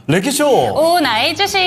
레키쇼! 오나의 주식!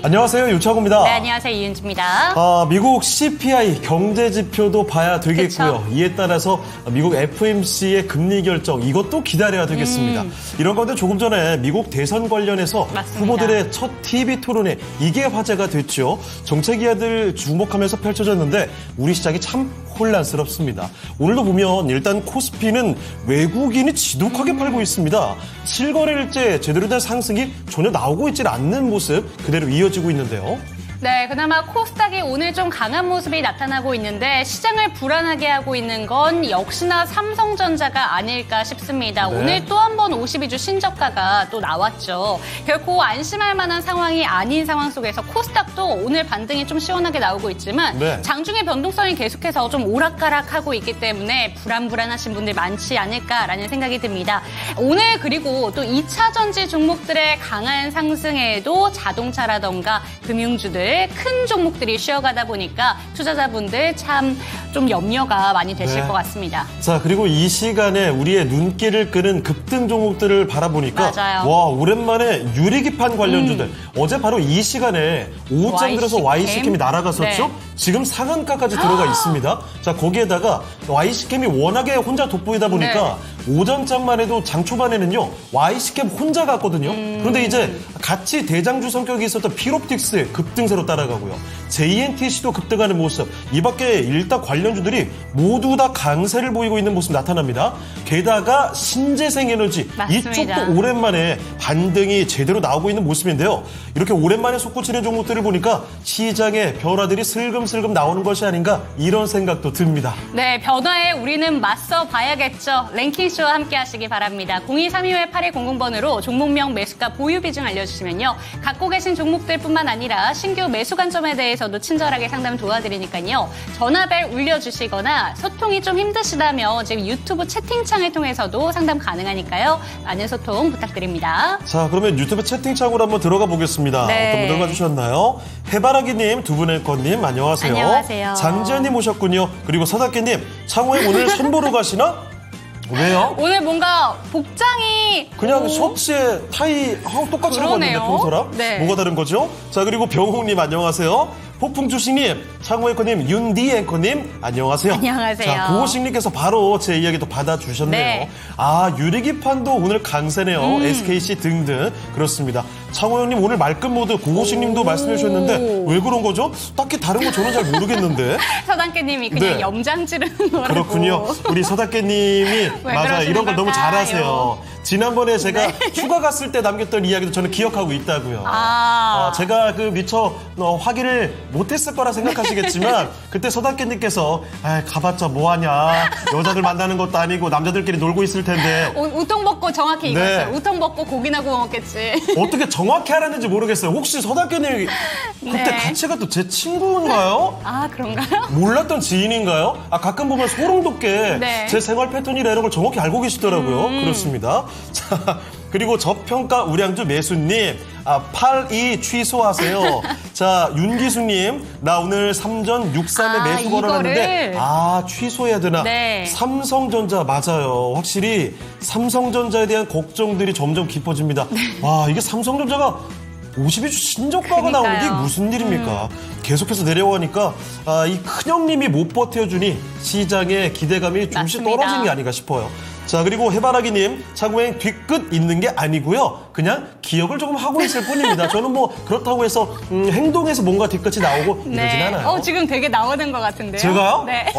안녕하세요, 유창호입니다. 네, 안녕하세요, 이은주입니다. 미국 CPI 경제지표도 봐야 되겠고요. 그쵸? 이에 따라서 미국 FOMC의 금리 결정, 이것도 기다려야 되겠습니다. 이런 건데 조금 전에 미국 대선 관련해서 맞습니다. 후보들의 첫 TV 토론회, 이게 화제가 됐죠. 정책 이야기를 주목하면서 펼쳐졌는데 우리 시장이 참 혼란스럽습니다. 오늘도 보면 일단 코스피는 외국인이 지독하게 팔고 있습니다. 7거래일째 제대로 된 상승이 전혀 나오고 있지 않는 모습 그대로 이어지고 있는데요. 네, 그나마 코스닥이 오늘 좀 강한 모습이 나타나고 있는데 시장을 불안하게 하고 있는 건 역시나 삼성전자가 아닐까 싶습니다. 네. 오늘 또 한 번 52주 신저가가 또 나왔죠. 결코 안심할 만한 상황이 아닌 상황 속에서 코스닥도 오늘 반등이 좀 시원하게 나오고 있지만 네. 장중의 변동성이 계속해서 좀 오락가락하고 있기 때문에 불안하신 분들 많지 않을까라는 생각이 듭니다. 오늘 그리고 또 2차 전지 종목들의 강한 상승에도 자동차라던가 금융주들 큰 종목들이 쉬어가다 보니까 투자자분들 참 좀 염려가 많이 되실 네. 것 같습니다. 자, 그리고 이 시간에 우리의 눈길을 끄는 급등 종목들을 바라보니까 맞아요. 와, 오랜만에 유리기판 관련주들. 어제 바로 이 시간에 오후장 들어서 YC캠이 날아갔었죠. 네. 지금 상한가까지 들어가 있습니다. 자, 거기에다가 YC캠이 워낙에 혼자 돋보이다 보니까 오전장만 해도 장 초반에는요, YC캠 혼자 갔거든요. 그런데 이제 같이 대장주 성격이 있었던 필옵틱스 급등세로 따라가고요. JNTC도 급등하는 모습. 이 밖에 일단 관련주들이 모두 다 강세를 보이고 있는 모습 나타납니다. 게다가 신재생에너지. 맞습니다. 이쪽도 오랜만에 반등이 제대로 나오고 있는 모습인데요. 이렇게 오랜만에 솟구치는 종목들을 보니까 시장의 변화들이 슬금슬금 나오는 것이 아닌가 이런 생각도 듭니다. 네, 변화에 우리는 맞서 봐야겠죠. 랭킹쇼와 함께 하시기 바랍니다. 0232-8100번으로 종목명, 매수가, 보유 비중 알려주시면요. 갖고 계신 종목들뿐만 아니라 신규 매수 관점에 대해서도 친절하게 상담 도와드리니까요. 전화벨 울려주시거나 소통이 좀 힘드시다면 지금 유튜브 채팅창을 통해서도 상담 가능하니까요. 많은 소통 부탁드립니다. 자, 그러면 유튜브 채팅창으로 한번 들어가 보겠습니다. 네. 어떤 분들 와주셨나요? 해바라기님, 두분의건님 안녕하세요. 안녕하세요. 장지현님 오셨군요. 그리고 서다깨님, 창호에 오늘 선보러 가시나? 왜요? 오늘 뭔가 복장이 그냥 셔츠에 타이하고 똑같이 하고 왔는데 그러네요. 평소랑? 네. 뭐가 다른 거죠? 자, 그리고 병홍님 안녕하세요. 폭풍주식님, 창호 앵커님, 윤디 앵커님 안녕하세요. 안녕하세요. 자, 고호식님께서 바로 제 이야기도 받아주셨네요. 네. 아, 유리기판도 오늘 강세네요. SKC 등등. 그렇습니다. 창호 형님 오늘 말끔 모드 고호식님도 말씀해 주셨는데 왜 그런 거죠? 딱히 다른 거 저는 잘 모르겠는데. 서당깨님이 그냥 네. 염장 지르는 거라고. 그렇군요. 우리 서다깨님이 맞아요. 그러시는 이런 걸 너무 걸까요? 잘하세요. 지난번에 제가 휴가 갔을 때 남겼던 이야기도 저는 기억하고 있다고요. 제가 그 미처 확인을 못했을 거라 생각하시겠지만 그때 서다깨님께서 가봤자 뭐하냐. 여자들 만나는 것도 아니고 남자들끼리 놀고 있을 텐데. 우통 벗고 정확히 네. 이거였어요. 우통 벗고 고기나 구워 먹겠지. 어떻게 정확히 알았는지 모르겠어요. 혹시 서다깨님 그때 네. 같이 갔던 제 친구인가요? 아, 그런가요? 몰랐던 지인인가요? 가끔 보면 소름 돋게 네. 제 생활 패턴이나 이런 걸 정확히 알고 계시더라고요. 그렇습니다. 자, 그리고 저평가 우량주 매수님, 8이 취소하세요. 자, 윤기수님, 나 오늘 3전 63에 매수 걸어놨는데, 이거를. 취소해야 되나? 네. 삼성전자 맞아요. 확실히 삼성전자에 대한 걱정들이 점점 깊어집니다. 와, 이게 삼성전자가 52주 신저가가 나오는 게 무슨 일입니까? 계속해서 내려가니까 이 큰형님이 못 버텨주니 시장의 기대감이 조금씩 맞습니다. 떨어진 게 아닌가 싶어요. 자, 그리고 해바라기님, 창호행 뒤끝 있는 게 아니고요. 그냥 기억을 조금 하고 있을 뿐입니다. 저는 뭐 그렇다고 해서 행동에서 뭔가 뒤끝이 나오고 이러진 않아요. 지금 되게 나오는 것 같은데요. 제가요? 네.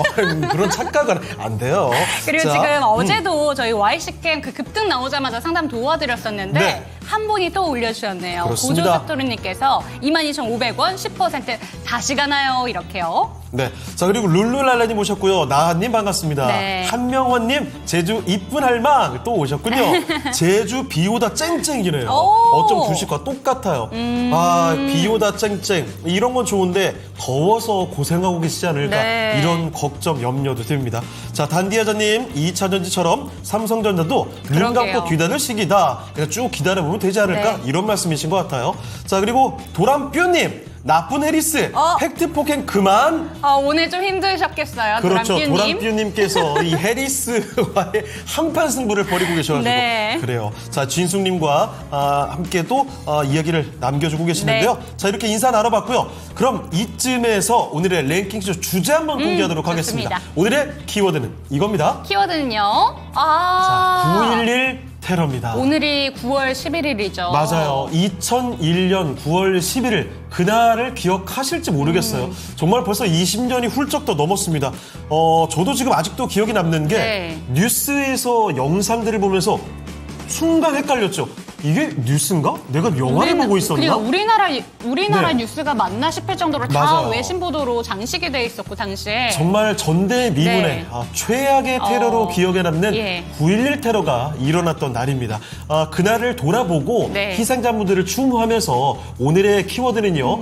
그런 착각은 안 돼요. 그리고 자, 지금 어제도 저희 YC캠 그 급등 나오자마자 상담 도와드렸었는데 네. 한 분이 또 올려주셨네요. 그렇습니다. 고조사토르님께서 22,500원 10% 다시 가나요? 이렇게요. 네. 자, 그리고 룰루랄라님 오셨고요. 나한님 반갑습니다. 네. 한명원님, 제주 이쁜 할망 또 오셨군요. 제주 비오다 쨍쨍이네요. 오. 어쩜 주식과 똑같아요. 비오다 쨍쨍. 이런 건 좋은데 더워서 고생하고 계시지 않을까. 네. 이런 걱정, 염려도 듭니다. 자, 단디아자님, 2차전지처럼 삼성전자도 눈 그러게요. 감고 기다릴 시기다. 그냥 쭉 기다려보면 되지 않을까. 네. 이런 말씀이신 것 같아요. 자, 그리고 도람뷰님. 나쁜 해리스, 팩트 폭행 그만. 오늘 좀 힘드셨겠어요, 그렇죠. 도란뷰님. 도란뷰님께서 이 해리스와의 한판 승부를 벌이고 계셔가지고 네. 그래요. 자, 진숙님과 함께 또 이야기를 남겨주고 계시는데요. 네. 자, 이렇게 인사 나눠봤고요. 그럼 이쯤에서 오늘의 랭킹쇼 주제 한번 공개하도록 하겠습니다. 좋습니다. 오늘의 키워드는 이겁니다. 키워드는요. 자, 9.11 테러입니다. 오늘이 9월 11일이죠. 맞아요. 2001년 9월 11일 그날을 기억하실지 모르겠어요. 정말 벌써 20년이 훌쩍 더 넘었습니다. 저도 지금 아직도 기억이 남는 게 네. 뉴스에서 영상들을 보면서 순간 헷갈렸죠. 이게 뉴스인가? 내가 영화를 보고 있었나? 그러니까 우리나라 네. 뉴스가 맞나 싶을 정도로 다 맞아요. 외신 보도로 장식이 돼 있었고 당시에. 정말 전대미문의 네. 최악의 테러로 기억에 남는 예. 9.11 테러가 일어났던 날입니다. 그날을 돌아보고 네. 희생자분들을 추모하면서 오늘의 키워드는요.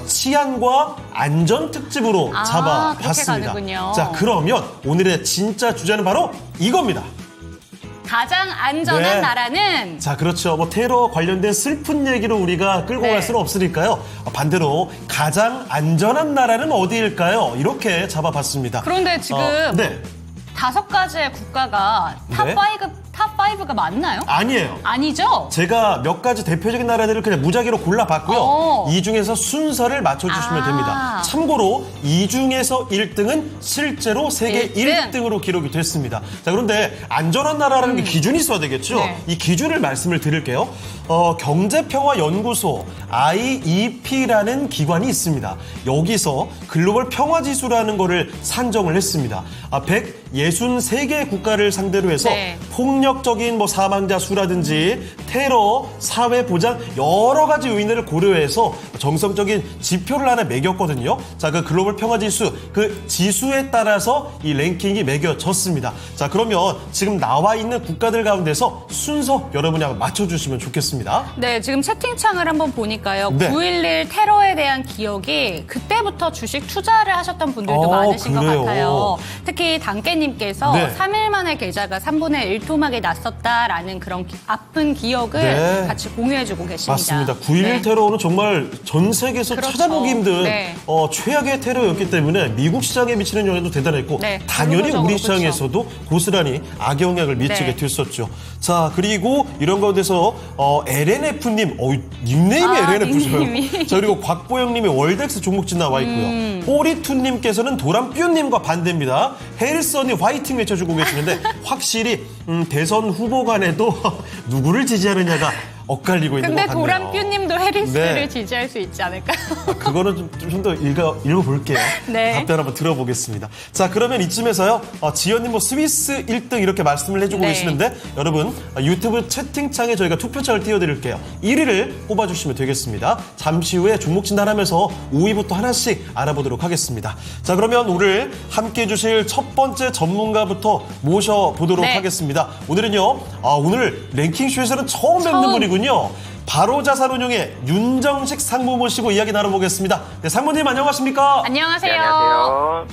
치안과 안전 특집으로 잡아봤습니다. 그렇게 가는군요. 자, 그러면 오늘의 진짜 주제는 바로 이겁니다. 가장 안전한 네. 나라는 자, 그렇죠. 뭐 테러 관련된 슬픈 얘기로 우리가 끌고 네. 갈 수는 없으니까요. 반대로 가장 안전한 나라는 어디일까요? 이렇게 잡아봤습니다. 그런데 지금 네. 5가지의 국가가 네. 탑5가 맞나요? 아니에요. 아니죠? 제가 몇 가지 대표적인 나라들을 그냥 무작위로 골라봤고요. 이 중에서 순서를 맞춰주시면 됩니다. 참고로 이 중에서 1등은 실제로 세계 1등으로 기록이 됐습니다. 자, 그런데 안전한 나라라는 게 기준이 있어야 되겠죠? 네. 이 기준을 말씀을 드릴게요. 경제평화연구소 IEP라는 기관이 있습니다. 여기서 글로벌 평화지수라는 거를 산정을 했습니다. 163개 국가를 상대로 해서 네. 폭력적인 뭐 사망자 수라든지 테러, 사회 보장 여러 가지 요인을 고려해서 정성적인 지표를 하나 매겼거든요. 자, 그 글로벌 평화 지수 그 지수에 따라서 이 랭킹이 매겨졌습니다. 자, 그러면 지금 나와 있는 국가들 가운데서 순서 여러분이 한번 맞춰주시면 좋겠습니다. 네, 지금 채팅창을 한번 보니까요. 네. 9.11 테러에 대한 기억이 그때부터 주식 투자를 하셨던 분들도 많으신 그래요? 것 같아요. 특히 단깨님께서 네. 3일 만에 계좌가 3분의 1 토막이 났었다라는 그런 아픈 기억을 네. 같이 공유해주고 계십니다. 맞습니다. 9.11 네. 테러는 정말 전 세계에서 그렇죠. 찾아보기 힘든 네. 최악의 테러였기 때문에 미국 시장에 미치는 영향도 대단했고 네, 당연히 글로벌적으로 우리 시장에서도 고스란히 악영향을 미치게 네. 됐었죠. 자, 그리고 이런 가운데서 LNF님, 닉네임이 LNF죠. 닉네임이. 자, 그리고 곽보영님이 월덱스 종목진 나와 있고요. 호리투님께서는 도란뷰님과 반대입니다. 헬스언니 화이팅 외쳐주고 계시는데 확실히 대선 후보 간에도 누구를 지지하느냐가 엇갈리고 있는 것 근데 같네요. 도란뷰님도 해리스를 네. 지지할 수 있지 않을까요? 그거는 좀 더 읽어볼게요. 네. 답변 한번 들어보겠습니다. 자, 그러면 이쯤에서요. 지연님 뭐 스위스 1등 이렇게 말씀을 해주고 네. 계시는데 여러분 유튜브 채팅창에 저희가 투표창을 띄워드릴게요. 1위를 뽑아주시면 되겠습니다. 잠시 후에 종목 진단하면서 5위부터 하나씩 알아보도록 하겠습니다. 자, 그러면 오늘 함께해 주실 첫 번째 전문가부터 모셔보도록 네. 하겠습니다. 오늘은요. 오늘 랭킹쇼에서는 처음 뵙는 분이군요. 바로자산운용의 윤정식 상무 모시고 이야기 나눠보겠습니다. 네, 상무님 안녕하십니까? 안녕하세요. 네, 안녕하세요.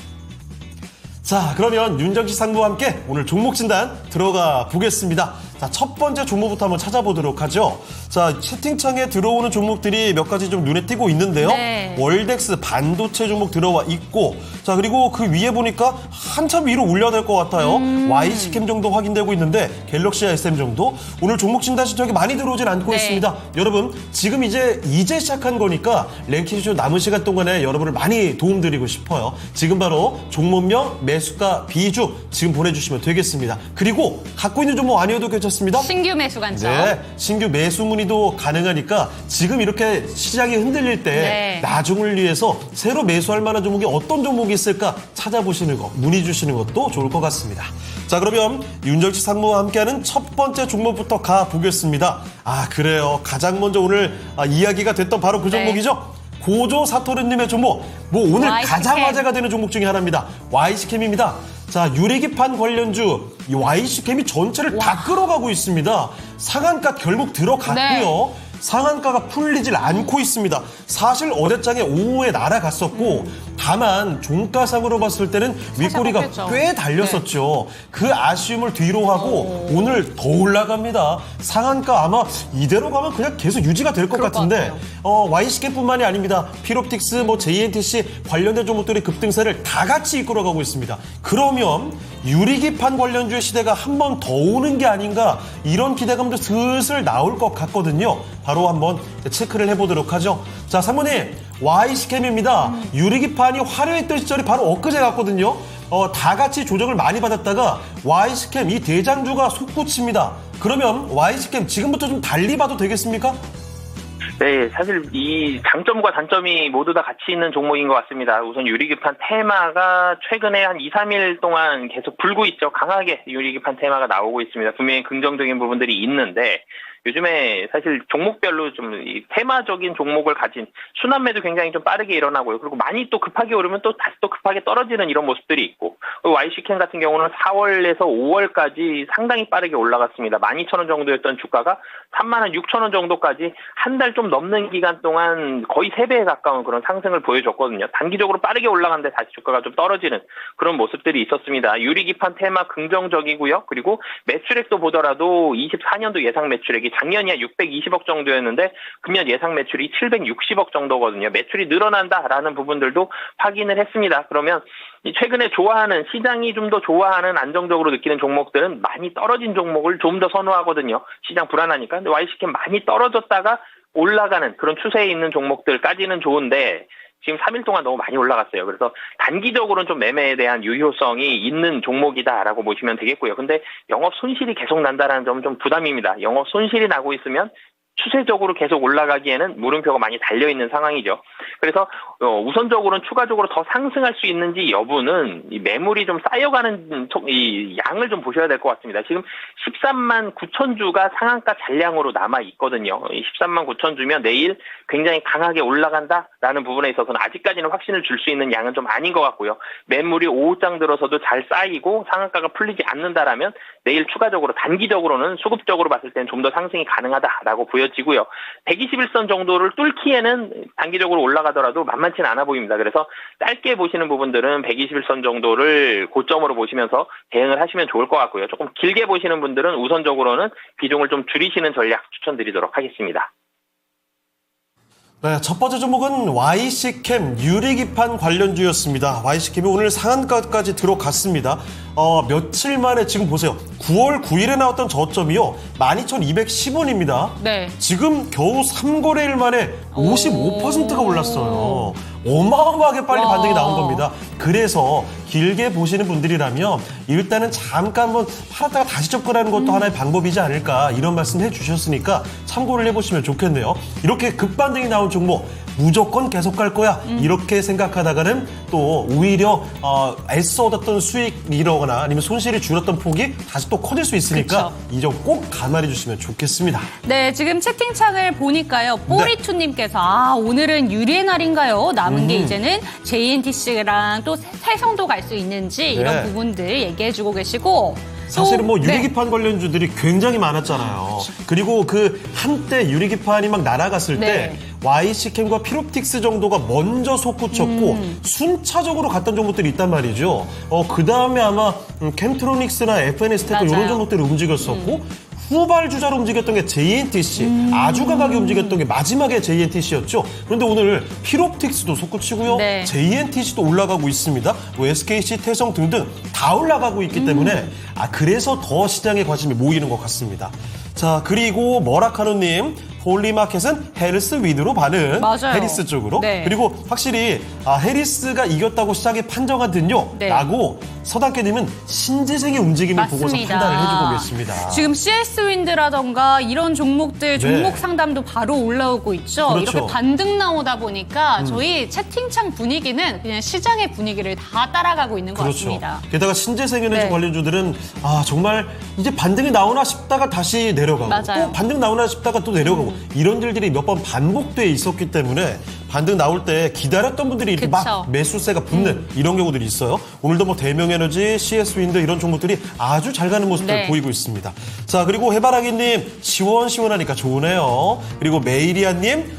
자, 그러면 윤정식 상무와 함께 오늘 종목 진단 들어가 보겠습니다. 자, 첫 번째 종목부터 한번 찾아보도록 하죠. 자, 채팅창에 들어오는 종목들이 몇 가지 좀 눈에 띄고 있는데요. 네. 월덱스 반도체 종목 들어와 있고, 자, 그리고 그 위에 보니까 한참 위로 올려야 될 것 같아요. YC캠 정도 확인되고 있는데, 갤럭시 SM 정도. 오늘 종목 진단 신청이 많이 들어오진 않고 네. 있습니다. 여러분, 지금 이제 시작한 거니까 랭킹쇼 남은 시간 동안에 여러분을 많이 도움드리고 싶어요. 지금 바로 종목명, 매수가, 비중 지금 보내주시면 되겠습니다. 그리고 갖고 있는 종목 아니어도 괜찮습니다. 신규 매수 관점. 네, 신규 매수 문의도 가능하니까 지금 이렇게 시장이 흔들릴 때 네. 나중을 위해서 새로 매수할 만한 종목이 어떤 종목이 있을까 찾아보시는 거, 문의 주시는 것도 좋을 것 같습니다. 자, 그러면 윤정식 상무와 함께하는 첫 번째 종목부터 가보겠습니다. 그래요. 가장 먼저 오늘 이야기가 됐던 바로 그 네. 종목이죠. 고조 사토르님의 종목, 뭐 오늘 YC캠. 가장 화제가 되는 종목 중에 하나입니다. YC캠입니다. 자, 유리기판 관련주 이 YC캠이 전체를 다 끌어가고 있습니다. 상한가 결국 들어갔고요. 네. 상한가가 풀리질 않고 있습니다. 사실 어제장에 오후에 날아갔었고 다만 종가상으로 봤을 때는 윗꼬리가 꺾였죠. 꽤 달렸었죠. 그 아쉬움을 뒤로 하고 오늘 더 올라갑니다. 상한가 아마 이대로 가면 그냥 계속 유지가 될 것 그럴 것 같은데 같아요. YC캠뿐만이 아닙니다. 피롭틱스, JNTC 관련된 종목들의 급등세를 다 같이 이끌어가고 있습니다. 그러면 유리기판 관련주의 시대가 한 번 더 오는 게 아닌가 이런 기대감도 슬슬 나올 것 같거든요. 바로 한번 체크를 해보도록 하죠. 자, 사모님, YC캠입니다. 유리기판이 화려했던 시절이 바로 엊그제 같거든요. 다 같이 조정을 많이 받았다가 YC캠 이 대장주가 솟구칩니다. 그러면 YC캠 지금부터 좀 달리 봐도 되겠습니까? 네, 사실 이 장점과 단점이 모두 다 같이 있는 종목인 것 같습니다. 우선 유리기판 테마가 최근에 한 2, 3일 동안 계속 불고 있죠. 강하게 유리기판 테마가 나오고 있습니다. 분명히 긍정적인 부분들이 있는데 요즘에 사실 종목별로 좀 이 테마적인 종목을 가진 순환매도 굉장히 좀 빠르게 일어나고요. 그리고 많이 또 급하게 오르면 또 다시 또 급하게 떨어지는 이런 모습들이 있고 YC캠 같은 경우는 4월에서 5월까지 상당히 빠르게 올라갔습니다. 12,000원 정도였던 주가가 36,000원 정도까지 한 달 좀 넘는 기간 동안 거의 3배에 가까운 그런 상승을 보여줬거든요. 단기적으로 빠르게 올라갔는데 다시 주가가 좀 떨어지는 그런 모습들이 있었습니다. 유리기판 테마 긍정적이고요. 그리고 매출액도 보더라도 24년도 예상 매출액이 작년이야 620억 정도였는데 금년 예상 매출이 760억 정도거든요. 매출이 늘어난다라는 부분들도 확인을 했습니다. 그러면 최근에 좋아하는 시장이 좀 더 좋아하는 안정적으로 느끼는 종목들은 많이 떨어진 종목을 좀 더 선호하거든요. 시장 불안하니까. 근데 YC캠 많이 떨어졌다가 올라가는 그런 추세에 있는 종목들까지는 좋은데 지금 3일 동안 너무 많이 올라갔어요. 그래서 단기적으로는 좀 매매에 대한 유효성이 있는 종목이다라고 보시면 되겠고요. 근데 영업 손실이 계속 난다라는 점은 좀 부담입니다. 영업 손실이 나고 있으면 추세적으로 계속 올라가기에는 물음표가 많이 달려있는 상황이죠. 그래서 우선적으로는 추가적으로 더 상승할 수 있는지 여부는 이 매물이 좀 쌓여가는 이 양을 좀 보셔야 될 것 같습니다. 지금 13만 9천 주가 상한가 잔량으로 남아 있거든요. 13만 9천 주면 내일 굉장히 강하게 올라간다라는 부분에 있어서는 아직까지는 확신을 줄 수 있는 양은 좀 아닌 것 같고요. 매물이 오후장 들어서도 잘 쌓이고 상한가가 풀리지 않는다라면 내일 추가적으로 단기적으로는 수급적으로 봤을 때는 좀 더 상승이 가능하다라고 보여지고요. 121선 정도를 뚫기에는 단기적으로 올라가더라도 만만치는 않아 보입니다. 그래서 짧게 보시는 부분들은 121선 정도를 고점으로 보시면서 대응을 하시면 좋을 것 같고요. 조금 길게 보시는 분들은 우선적으로는 비중을 좀 줄이시는 전략 추천드리도록 하겠습니다. 네, 첫 번째 종목은 YC캠 유리기판 관련주였습니다. YC캠이 오늘 상한가까지 들어갔습니다. 며칠 만에 지금 보세요. 9월 9일에 나왔던 저점이요. 12,210원입니다. 네. 지금 겨우 3거래일 만에 55%가 올랐어요. 어마어마하게 빨리 반등이 나온 겁니다. 그래서 길게 보시는 분들이라면 일단은 잠깐 한번 팔았다가 다시 접근하는 것도 하나의 방법이지 않을까 이런 말씀 해주셨으니까 참고를 해보시면 좋겠네요. 이렇게 급반등이 나온 종목 무조건 계속 갈 거야 이렇게 생각하다가는 또 오히려 애써 얻었던 수익이라거나 아니면 손실이 줄었던 폭이 다시 또 커질 수 있으니까 이 점 꼭 감안해 주시면 좋겠습니다. 네, 지금 채팅창을 보니까요. 뽀리투님께서 오늘은 유리의 날인가요? 남은 게 이제는 JNTC랑 또 세성도 갈 수 있는지 이런 네. 부분들 얘기해주고 계시고 사실은 뭐 네. 유리기판 관련주들이 굉장히 많았잖아요. 그리고 그 한때 유리기판이 막 날아갔을 네. 때 YC캠과 피롭틱스 정도가 먼저 솟구쳤고 순차적으로 갔던 종목들이 있단 말이죠. 그 다음에 아마 캠트로닉스나 FNS테크 맞아요. 이런 종목들이 움직였었고 후발주자로 움직였던 게 JNTC, 아주 강하게 움직였던 게 마지막에 JNTC였죠. 그런데 오늘 피롭틱스도 솟구치고요. 네. JNTC도 올라가고 있습니다. 뭐 SKC, 태성 등등 다 올라가고 있기 때문에 그래서 더 시장에 관심이 모이는 것 같습니다. 자, 그리고 머라카노님, 폴리마켓은 헤리스 위드로 반응. 맞아요. 헤리스 쪽으로. 네. 그리고 확실히 헤리스가 이겼다고 시장이 판정하든요. 네. 라고 서당깨님은 신재생의 움직임을 보고서 맞습니다. 판단을 해주고 계십니다. 지금 CS-윈드라던가 이런 종목들 종목 네. 상담도 바로 올라오고 있죠. 그렇죠. 이렇게 반등 나오다 보니까 저희 채팅창 분위기는 그냥 시장의 분위기를 다 따라가고 있는 것 같습니다. 게다가 신재생에너지 네. 관련주들은 정말 이제 반등이 나오나 싶다가 다시 내려가고 맞아요. 또 반등 나오나 싶다가 또 내려가고 이런 일들이 몇 번 반복돼 있었기 때문에 반등 나올 때 기다렸던 분들이 이렇게 그쵸. 막 매수세가 붙는 이런 경우들이 있어요. 오늘도 뭐 대명에너지, CS윈드 이런 종목들이 아주 잘 가는 모습들 네. 보이고 있습니다. 자, 그리고 해바라기님 시원시원하니까 좋으네요. 그리고 메이리아님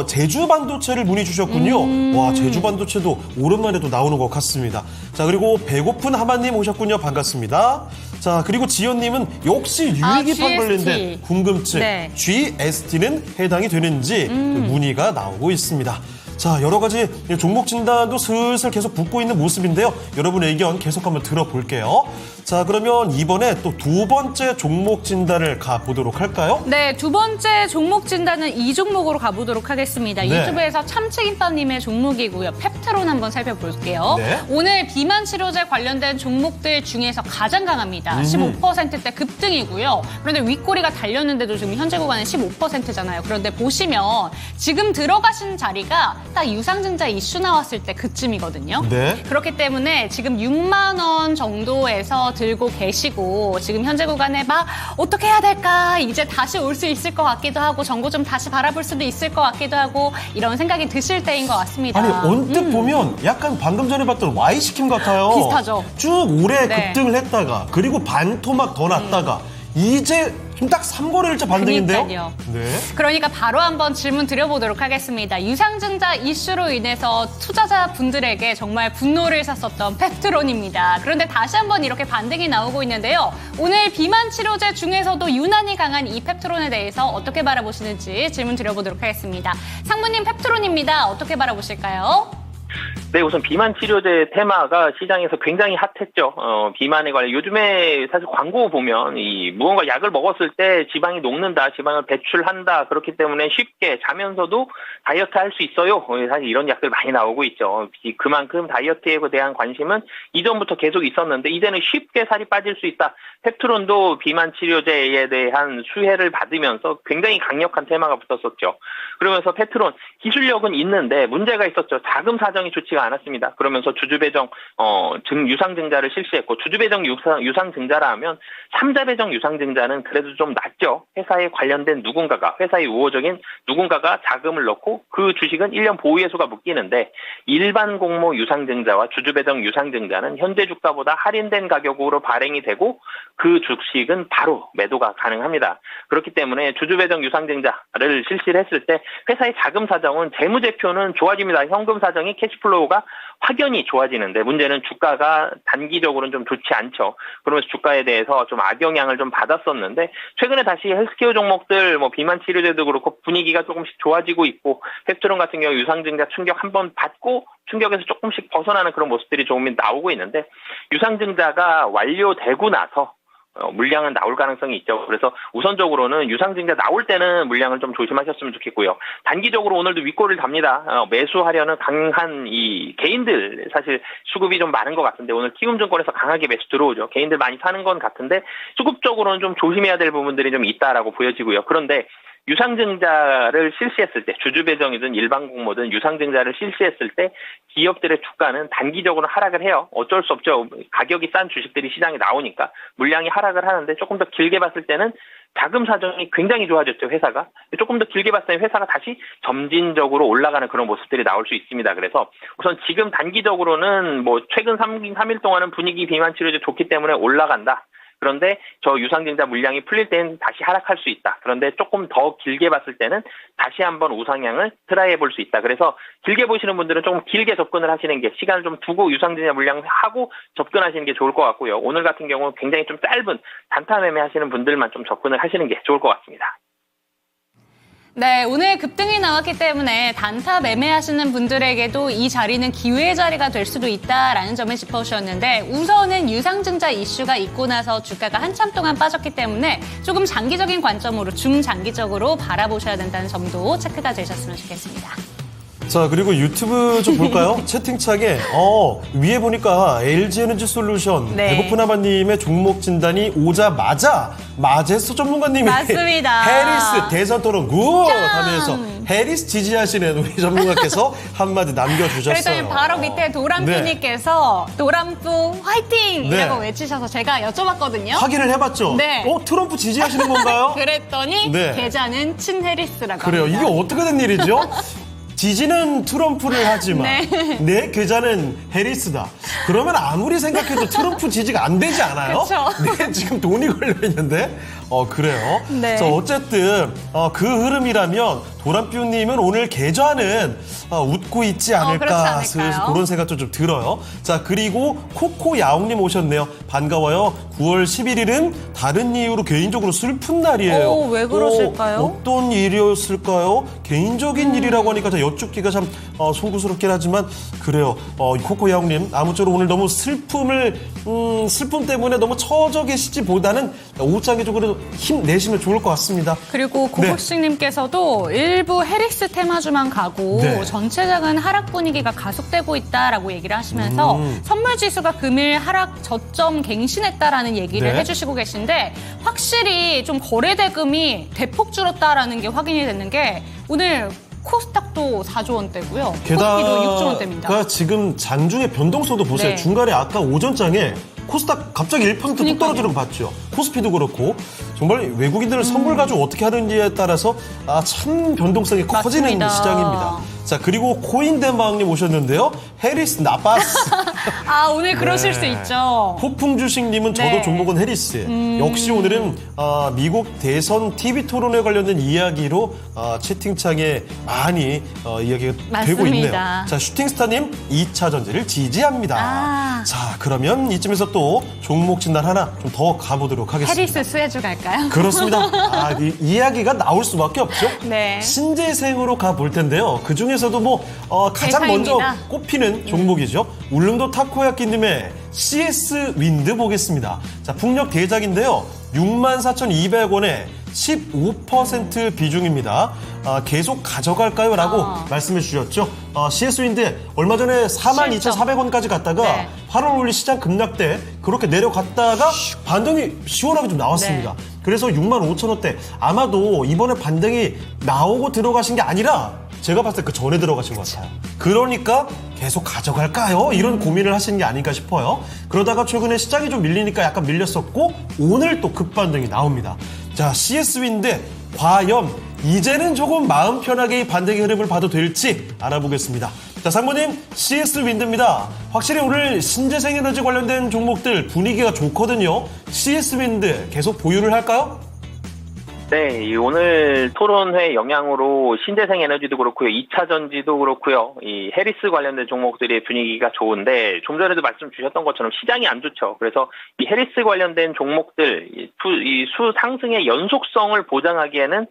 제주 반도체를 문의 주셨군요. 와, 제주 반도체도 오랜만에 또 나오는 것 같습니다. 자, 그리고 배고픈 하마님 오셨군요. 반갑습니다. 자, 그리고 지연님은 역시 유리기판 GST. 관련된 궁금증 네. GST는 해당이 되는지 문의가 나오고 있습니다. 자, 여러 가지 종목 진단도 슬슬 계속 붙고 있는 모습인데요. 여러분의 의견 계속 한번 들어볼게요. 자, 그러면 이번에 또 두 번째 종목 진단을 가보도록 할까요? 네, 두 번째 종목 진단은 이 종목으로 가보도록 하겠습니다. 네. 유튜브에서 참치김밥님의 종목이고요. 펩트론 한번 살펴볼게요. 네. 오늘 비만 치료제 관련된 종목들 중에서 가장 강합니다. 15%대 급등이고요. 그런데 윗꼬리가 달렸는데도 지금 현재 구간은 15%잖아요. 그런데 보시면 지금 들어가신 자리가 딱 유상증자 이슈 나왔을 때 그쯤이거든요. 네. 그렇기 때문에 지금 6만 원 정도에서 들고 계시고 지금 현재 구간에 막 어떻게 해야 될까 이제 다시 올 수 있을 것 같기도 하고 정보 좀 다시 바라볼 수도 있을 것 같기도 하고 이런 생각이 드실 때인 것 같습니다. 아니, 언뜻 보면 약간 방금 전에 봤던 Y시킴 같아요. 비슷하죠. 쭉 오래 네. 급등을 했다가 그리고 반토막 더 났다가 이제 지금 딱 3거래일째 반등인데요. 그러니까요. 네. 그러니까 바로 한번 질문 드려보도록 하겠습니다. 유상증자 이슈로 인해서 투자자 분들에게 정말 분노를 샀었던 펩트론입니다. 그런데 다시 한번 이렇게 반등이 나오고 있는데요. 오늘 비만 치료제 중에서도 유난히 강한 이 펩트론에 대해서 어떻게 바라보시는지 질문 드려보도록 하겠습니다. 상무님 펩트론입니다. 어떻게 바라보실까요? 네, 우선 비만 치료제 테마가 시장에서 굉장히 핫했죠. 비만에 관련 요즘에 사실 광고 보면 이 무언가 약을 먹었을 때 지방이 녹는다, 지방을 배출한다. 그렇기 때문에 쉽게 자면서도 다이어트 할 수 있어요. 사실 이런 약들 많이 나오고 있죠. 그만큼 다이어트에 대한 관심은 이전부터 계속 있었는데 이제는 쉽게 살이 빠질 수 있다. 펩트론도 비만 치료제에 대한 수혜를 받으면서 굉장히 강력한 테마가 붙었었죠. 그러면서 펩트론 기술력은 있는데 문제가 있었죠. 자금 사정이 좋지가 않았습니다. 그러면서 주주배정 유상증자를 실시했고 주주배정 유상증자라 하면 3자배정 유상증자는 그래도 좀 낫죠. 회사에 관련된 누군가가 회사의 우호적인 누군가가 자금을 넣고 그 주식은 1년 보유예수가 묶이는데 일반 공모 유상증자와 주주배정 유상증자는 현재 주가보다 할인된 가격으로 발행이 되고 그 주식은 바로 매도가 가능합니다. 그렇기 때문에 주주배정 유상증자를 실시를 했을 때 회사의 자금 사정은 재무제표는 좋아집니다. 현금 사정이 캐시플로우가 확연히 좋아지는데 문제는 주가가 단기적으로는 좀 좋지 않죠. 그러면서 주가에 대해서 좀 악영향을 좀 받았었는데 최근에 다시 헬스케어 종목들 뭐 비만 치료제도 그렇고 분위기가 조금씩 좋아지고 있고 펩트론 같은 경우 유상증자 충격 한번 받고 충격에서 조금씩 벗어나는 그런 모습들이 조금 나오고 있는데 유상증자가 완료되고 나서 물량은 나올 가능성이 있죠. 그래서 우선적으로는 유상증자 나올 때는 물량을 좀 조심하셨으면 좋겠고요. 단기적으로 오늘도 윗골을 답니다. 매수하려는 강한 이 개인들 사실 수급이 좀 많은 것 같은데 오늘 키움증권에서 강하게 매수 들어오죠. 개인들 많이 사는 건 같은데 수급적으로는 좀 조심해야 될 부분들이 좀 있다라고 보여지고요. 그런데 유상증자를 실시했을 때 주주배정이든 일반 공모든 유상증자를 실시했을 때 기업들의 주가는 단기적으로 하락을 해요. 어쩔 수 없죠. 가격이 싼 주식들이 시장에 나오니까 물량이 하락을 하는데 조금 더 길게 봤을 때는 자금 사정이 굉장히 좋아졌죠, 회사가. 조금 더 길게 봤을 때 회사가 다시 점진적으로 올라가는 그런 모습들이 나올 수 있습니다. 그래서 우선 지금 단기적으로는 뭐 최근 3일 동안은 분위기 비만 치료제 좋기 때문에 올라간다. 그런데 저 유상증자 물량이 풀릴 때는 다시 하락할 수 있다. 그런데 조금 더 길게 봤을 때는 다시 한번 우상향을 트라이해 볼 수 있다. 그래서 길게 보시는 분들은 조금 길게 접근을 하시는 게 시간을 좀 두고 유상증자 물량을 하고 접근하시는 게 좋을 것 같고요. 오늘 같은 경우는 굉장히 좀 짧은 단타 매매 하시는 분들만 좀 접근을 하시는 게 좋을 것 같습니다. 네, 오늘 급등이 나왔기 때문에 단타 매매하시는 분들에게도 이 자리는 기회의 자리가 될 수도 있다라는 점을 짚어주셨는데 우선은 유상증자 이슈가 있고 나서 주가가 한참 동안 빠졌기 때문에 조금 장기적인 관점으로 중장기적으로 바라보셔야 된다는 점도 체크가 되셨으면 좋겠습니다. 자, 그리고 유튜브 좀 볼까요? 채팅창에, 위에 보니까 LG에너지 솔루션, 네. 배고픈 아바님의 종목 진단이 오자마자 마제스 전문가님이 맞습니다. 해리스 대선 토론 굿! 하면서 해리스 지지하시는 우리 전문가께서 한마디 남겨주셨어요. 그랬더니 바로 밑에 도람프님께서 도람프 화이팅! 네. 이라고 외치셔서 제가 여쭤봤거든요. 확인을 해봤죠? 네. 트럼프 지지하시는 건가요? 그랬더니 네. 계좌는 친해리스라고 그래요. 합니다. 이게 어떻게 된 일이죠? 지지는 트럼프를 하지만 네. 내 계좌는 해리스다. 그러면 아무리 생각해도 트럼프 지지가 안 되지 않아요? 그쵸. 네, 지금 돈이 걸려 있는데. 그래요. 네. 자, 어쨌든 그 흐름이라면 도람뷰님은 오늘 계좌는 웃고 있지 그렇지 않을까 않을까요? 슬슬 그런 생각도 좀 들어요. 자, 그리고 코코야옹님 오셨네요. 반가워요. 9월 11일은 다른 이유로 개인적으로 슬픈 날이에요. 왜 그러실까요? 어떤 일이었을까요? 개인적인 일이라고 하니까 저 여쭙기가 참 송구스럽긴 하지만 그래요. 코코야옹님 아무쪼록 오늘 너무 슬픔 때문에 너무 처져 계시지보다는 오후장에 좀 그래도 힘내시면 좋을 것 같습니다. 그리고 고복식님께서도 일부 해리스 테마주만 가고 네. 전체적인 하락 분위기가 가속되고 있다라고 얘기를 하시면서 선물 지수가 금일 하락 저점 갱신했다라는 얘기를 네. 해주시고 계신데 확실히 좀 거래 대금이 대폭 줄었다라는 게 확인이 되는 게 오늘 코스닥도 4조 원대고요. 코스피도 6조 원대입니다. 게다가 지금 장중의 변동성도 보세요. 네. 중간에 아까 오전장에 코스닥 갑자기 1% 뚝 그러니까요. 떨어지는 거 봤죠. 코스피도 그렇고 정말 외국인들은 선물 가지고 어떻게 하는지에 따라서 참 변동성이 커지는 맞습니다. 시장입니다. 자, 그리고 코인대망님 오셨는데요. 해리스 나빠스. 오늘 그러실 네. 수 있죠. 폭풍주식님은 저도 네. 종목은 해리스. 역시 오늘은 미국 대선 TV 토론에 관련된 이야기로 채팅창에 많이 이야기가 되고 있네요. 맞습니다. 자, 슈팅스타님 2차 전지를 지지합니다. 자, 그러면 이쯤에서 또 종목 진단 하나 좀 더 가보도록 하겠습니다. 해리스 수혜주 갈까요? 그렇습니다. 이 이야기가 나올 수밖에 없죠. 네. 신재생으로 가볼 텐데요. 그 중에서도 가장 먼저 대상입니다. 꼽히는 종목이죠. 울릉도 타코야끼님의 CS 윈드 보겠습니다. 자, 풍력 대작인데요. 64,200원에 15% 비중입니다. 계속 가져갈까요? 라고 말씀해 주셨죠. CS 윈드 얼마 전에 42,400원까지 갔다가 네. 8월 5일 시장 급락 때 그렇게 내려갔다가 반등이 시원하게 좀 나왔습니다. 네. 그래서 65,000원대 아마도 이번에 반등이 나오고 들어가신 게 아니라 제가 봤을 때 그 전에 들어가신 것 같아요. 그러니까 계속 가져갈까요? 이런 고민을 하시는 게 아닌가 싶어요. 그러다가 최근에 시장이 좀 밀리니까 약간 밀렸었고 오늘 또 급반등이 나옵니다. 자, CS 윈드 과연 이제는 조금 마음 편하게 이 반등의 흐름을 봐도 될지 알아보겠습니다. 자, 상무님, CS 윈드입니다. 확실히 오늘 신재생 에너지 관련된 종목들 분위기가 좋거든요. CS 윈드 계속 보유를 할까요? 네, 이 오늘 토론회 영향으로 신재생 에너지도 그렇고요, 2차 전지도 그렇고요, 이 해리스 관련된 종목들의 분위기가 좋은데 좀 전에도 말씀 주셨던 것처럼 시장이 안 좋죠. 그래서 이 해리스 관련된 종목들 이 수 상승의 연속성을 보장하기에는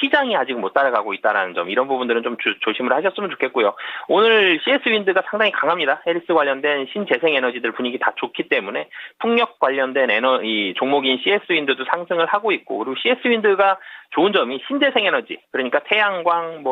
시장이 아직 못 따라가고 있다는 점, 이런 부분들은 좀 조심을 하셨으면 좋겠고요. 오늘 CS 윈드가 상당히 강합니다. 해리스 관련된 신재생 에너지들 분위기 다 좋기 때문에 풍력 관련된 이 종목인 CS 윈드도 상승을 하고 있고, 그리고 CS 윈드가 좋은 점이 신재생 에너지, 그러니까 태양광,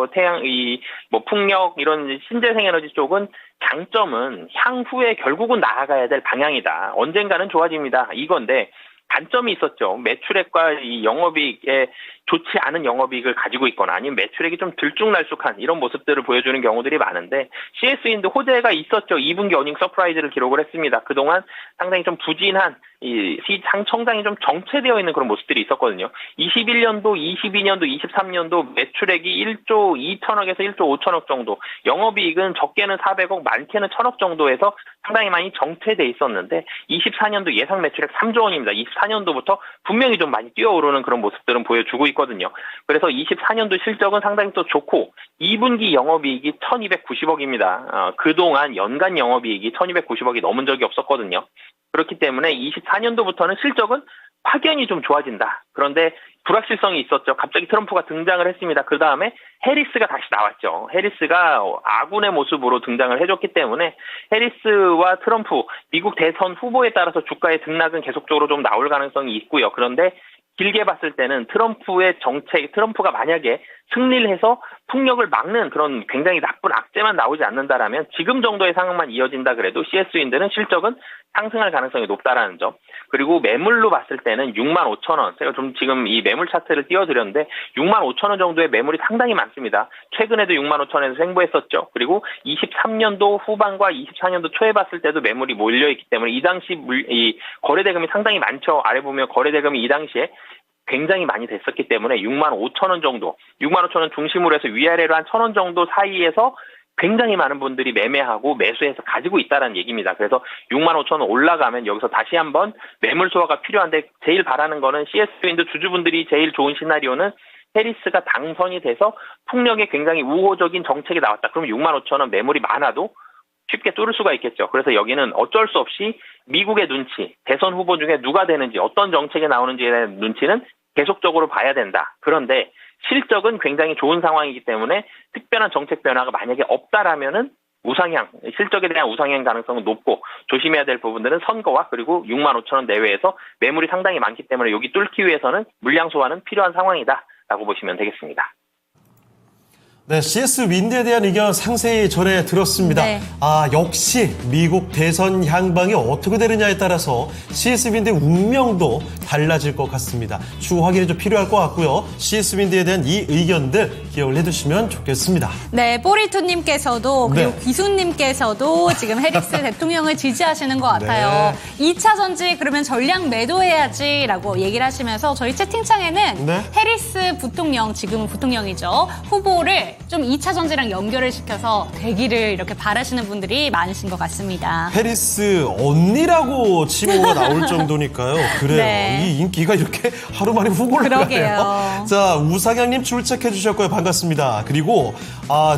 풍력 이런 신재생 에너지 쪽은 장점은 향후에 결국은 나아가야 될 방향이다. 언젠가는 좋아집니다. 이건데 단점이 있었죠. 매출액과 이 영업이익에 좋지 않은 영업이익을 가지고 있거나 아니면 매출액이 좀 들쭉날쭉한 이런 모습들을 보여주는 경우들이 많은데 CS 윈드 호재가 있었죠. 2분기 어닝 서프라이즈를 기록을 했습니다. 그동안 상당히 좀 부진한 이 시장 성장이 좀 정체되어 있는 그런 모습들이 있었거든요. 21년도, 22년도, 23년도 매출액이 1조 2천억에서 1조 5천억 정도, 영업이익은 적게는 400억, 많게는 1천억 정도에서 상당히 많이 정체돼 있었는데 24년도 예상 매출액 3조 원입니다. 24년도부터 분명히 좀 많이 뛰어오르는 그런 모습들은 보여주고 있거든요. 그래서 24년도 실적은 상당히 또 좋고 2분기 영업이익이 1290억입니다. 그동안 연간 영업이익이 1290억이 넘은 적이 없었거든요. 그렇기 때문에 24년도부터는 실적은 확연히 좀 좋아진다. 그런데 불확실성이 있었죠. 갑자기 트럼프가 등장을 했습니다. 그 다음에 해리스가 다시 나왔죠. 해리스가 아군의 모습으로 등장을 해줬기 때문에 해리스와 트럼프, 미국 대선 후보에 따라서 주가의 등락은 계속적으로 좀 나올 가능성이 있고요. 그런데 길게 봤을 때는 트럼프가 만약에 승리를 해서 풍력을 막는 그런 굉장히 나쁜 악재만 나오지 않는다라면 지금 정도의 상황만 이어진다 그래도 CS윈드는 실적은 상승할 가능성이 높다라는 점. 그리고 매물로 봤을 때는 65,000원. 제가 좀 지금 이 매물 차트를 띄워드렸는데 65,000원 정도의 매물이 상당히 많습니다. 최근에도 65,000원에서 횡보했었죠. 그리고 23년도 후반과 24년도 초에 봤을 때도 매물이 몰려있기 때문에 이 당시 이 거래대금이 상당히 많죠. 아래 보면 거래대금이 이 당시에 굉장히 많이 됐었기 때문에 65,000원 정도, 65,000원 중심으로 해서 위아래로 한 1,000원 정도 사이에서 굉장히 많은 분들이 매매하고 매수해서 가지고 있다는 얘기입니다. 그래서 65,000원 올라가면 여기서 다시 한번 매물 소화가 필요한데 제일 바라는 거는 CS윈드 주주분들이 제일 좋은 시나리오는 해리스가 당선이 돼서 풍력에 굉장히 우호적인 정책이 나왔다. 그럼 65,000원 매물이 많아도 쉽게 뚫을 수가 있겠죠. 그래서 여기는 어쩔 수 없이 미국의 눈치, 대선 후보 중에 누가 되는지 어떤 정책이 나오는지에 대한 눈치는 계속적으로 봐야 된다. 그런데 실적은 굉장히 좋은 상황이기 때문에 특별한 정책 변화가 만약에 없다라면은 우상향, 실적에 대한 우상향 가능성은 높고 조심해야 될 부분들은 선거와 그리고 65,000원 내외에서 매물이 상당히 많기 때문에 여기 뚫기 위해서는 물량 소화는 필요한 상황이다라고 보시면 되겠습니다. 네, CS 윈드에 대한 의견 상세히 전해 들었습니다. 네. 역시 미국 대선 향방이 어떻게 되느냐에 따라서 CS 윈드의 운명도 달라질 것 같습니다. 추후 확인이 좀 필요할 것 같고요. CS 윈드에 대한 이 의견들 기억을 해두시면 좋겠습니다. 네, 뽀리투님께서도 그리고 네. 귀수님께서도 지금 해리스 대통령을 지지하시는 것 같아요. 네. 2차 전지 그러면 전략 매도해야지라고 얘기를 하시면서 저희 채팅창에는 네. 해리스 부통령, 지금은 부통령이죠. 후보를 좀 2차 전지랑 연결을 시켜서 되기를 이렇게 바라시는 분들이 많으신 것 같습니다. 해리스 언니라고 칭호가 나올 정도니까요. 그래요. 네. 이 인기가 이렇게 하루 만에 훅 올라가네요. 그러게요. 자, 우상향님 출첵해 주셨고요. 반갑습니다. 그리고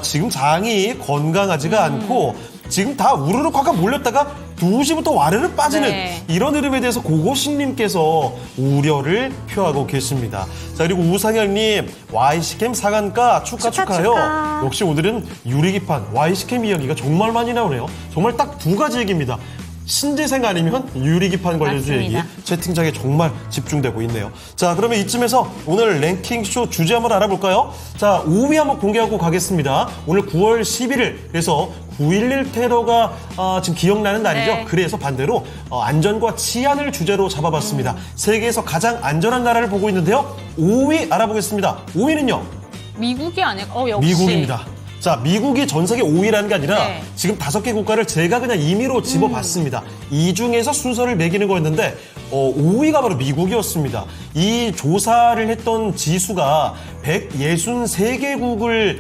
지금 장이 건강하지가 않고 지금 다 우르르 꽉꽉 몰렸다가 2시부터 와르르 빠지는 네. 이런 흐름에 대해서 고고식님께서 우려를 표하고 계십니다. 자, 그리고 우상향님 YC캠 상한가 축하해요. 축하. 역시 오늘은 유리기판 YC캠 이야기가 정말 많이 나오네요. 정말 딱 2가지 얘기입니다. 신재생 아니면 유리기판 관련주 얘기 맞습니다. 채팅창에 정말 집중되고 있네요. 자, 그러면 이쯤에서 오늘 랭킹쇼 주제 한번 알아볼까요? 자, 5위 한번 공개하고 가겠습니다. 오늘 9월 11일 그래서 9.11 테러가 지금 기억나는 날이죠. 네. 그래서 반대로 안전과 치안을 주제로 잡아봤습니다. 세계에서 가장 안전한 나라를 보고 있는데요. 5위 알아보겠습니다. 5위는요. 미국이 아닐까? 역시. 미국입니다. 자, 미국이 전 세계 5위라는 게 아니라 네. 지금 5개 국가를 제가 그냥 임의로 집어봤습니다. 이 중에서 순서를 매기는 거였는데 5위가 바로 미국이었습니다. 이 조사를 했던 지수가 163개국을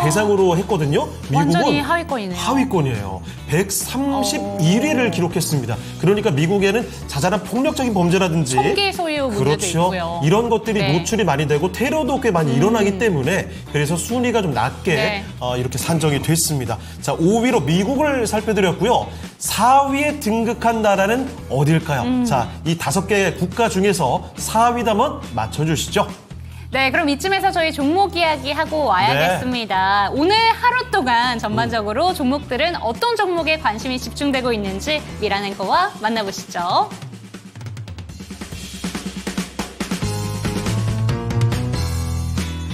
대상으로 했거든요. 미국은 완전히 하위권이네요. 하위권이에요. 131위를 기록했습니다. 그러니까 미국에는 자잘한 폭력적인 범죄라든지 총기 소유 문제도 그렇죠. 있고요. 이런 것들이 네. 노출이 많이 되고 테러도 꽤 많이 일어나기 때문에 그래서 순위가 좀 낮게 네. 이렇게 산정이 됐습니다. 자, 5위로 미국을 살펴드렸고요. 4위에 등극한 나라는 어딜까요? 자, 이 5개 국가 중에서 4위다 한번 맞춰주시죠. 네, 그럼 이쯤에서 저희 종목 이야기 하고 와야겠습니다. 오늘 하루 동안 전반적으로 종목들은 어떤 종목에 관심이 집중되고 있는지 미란 앵커와 만나보시죠.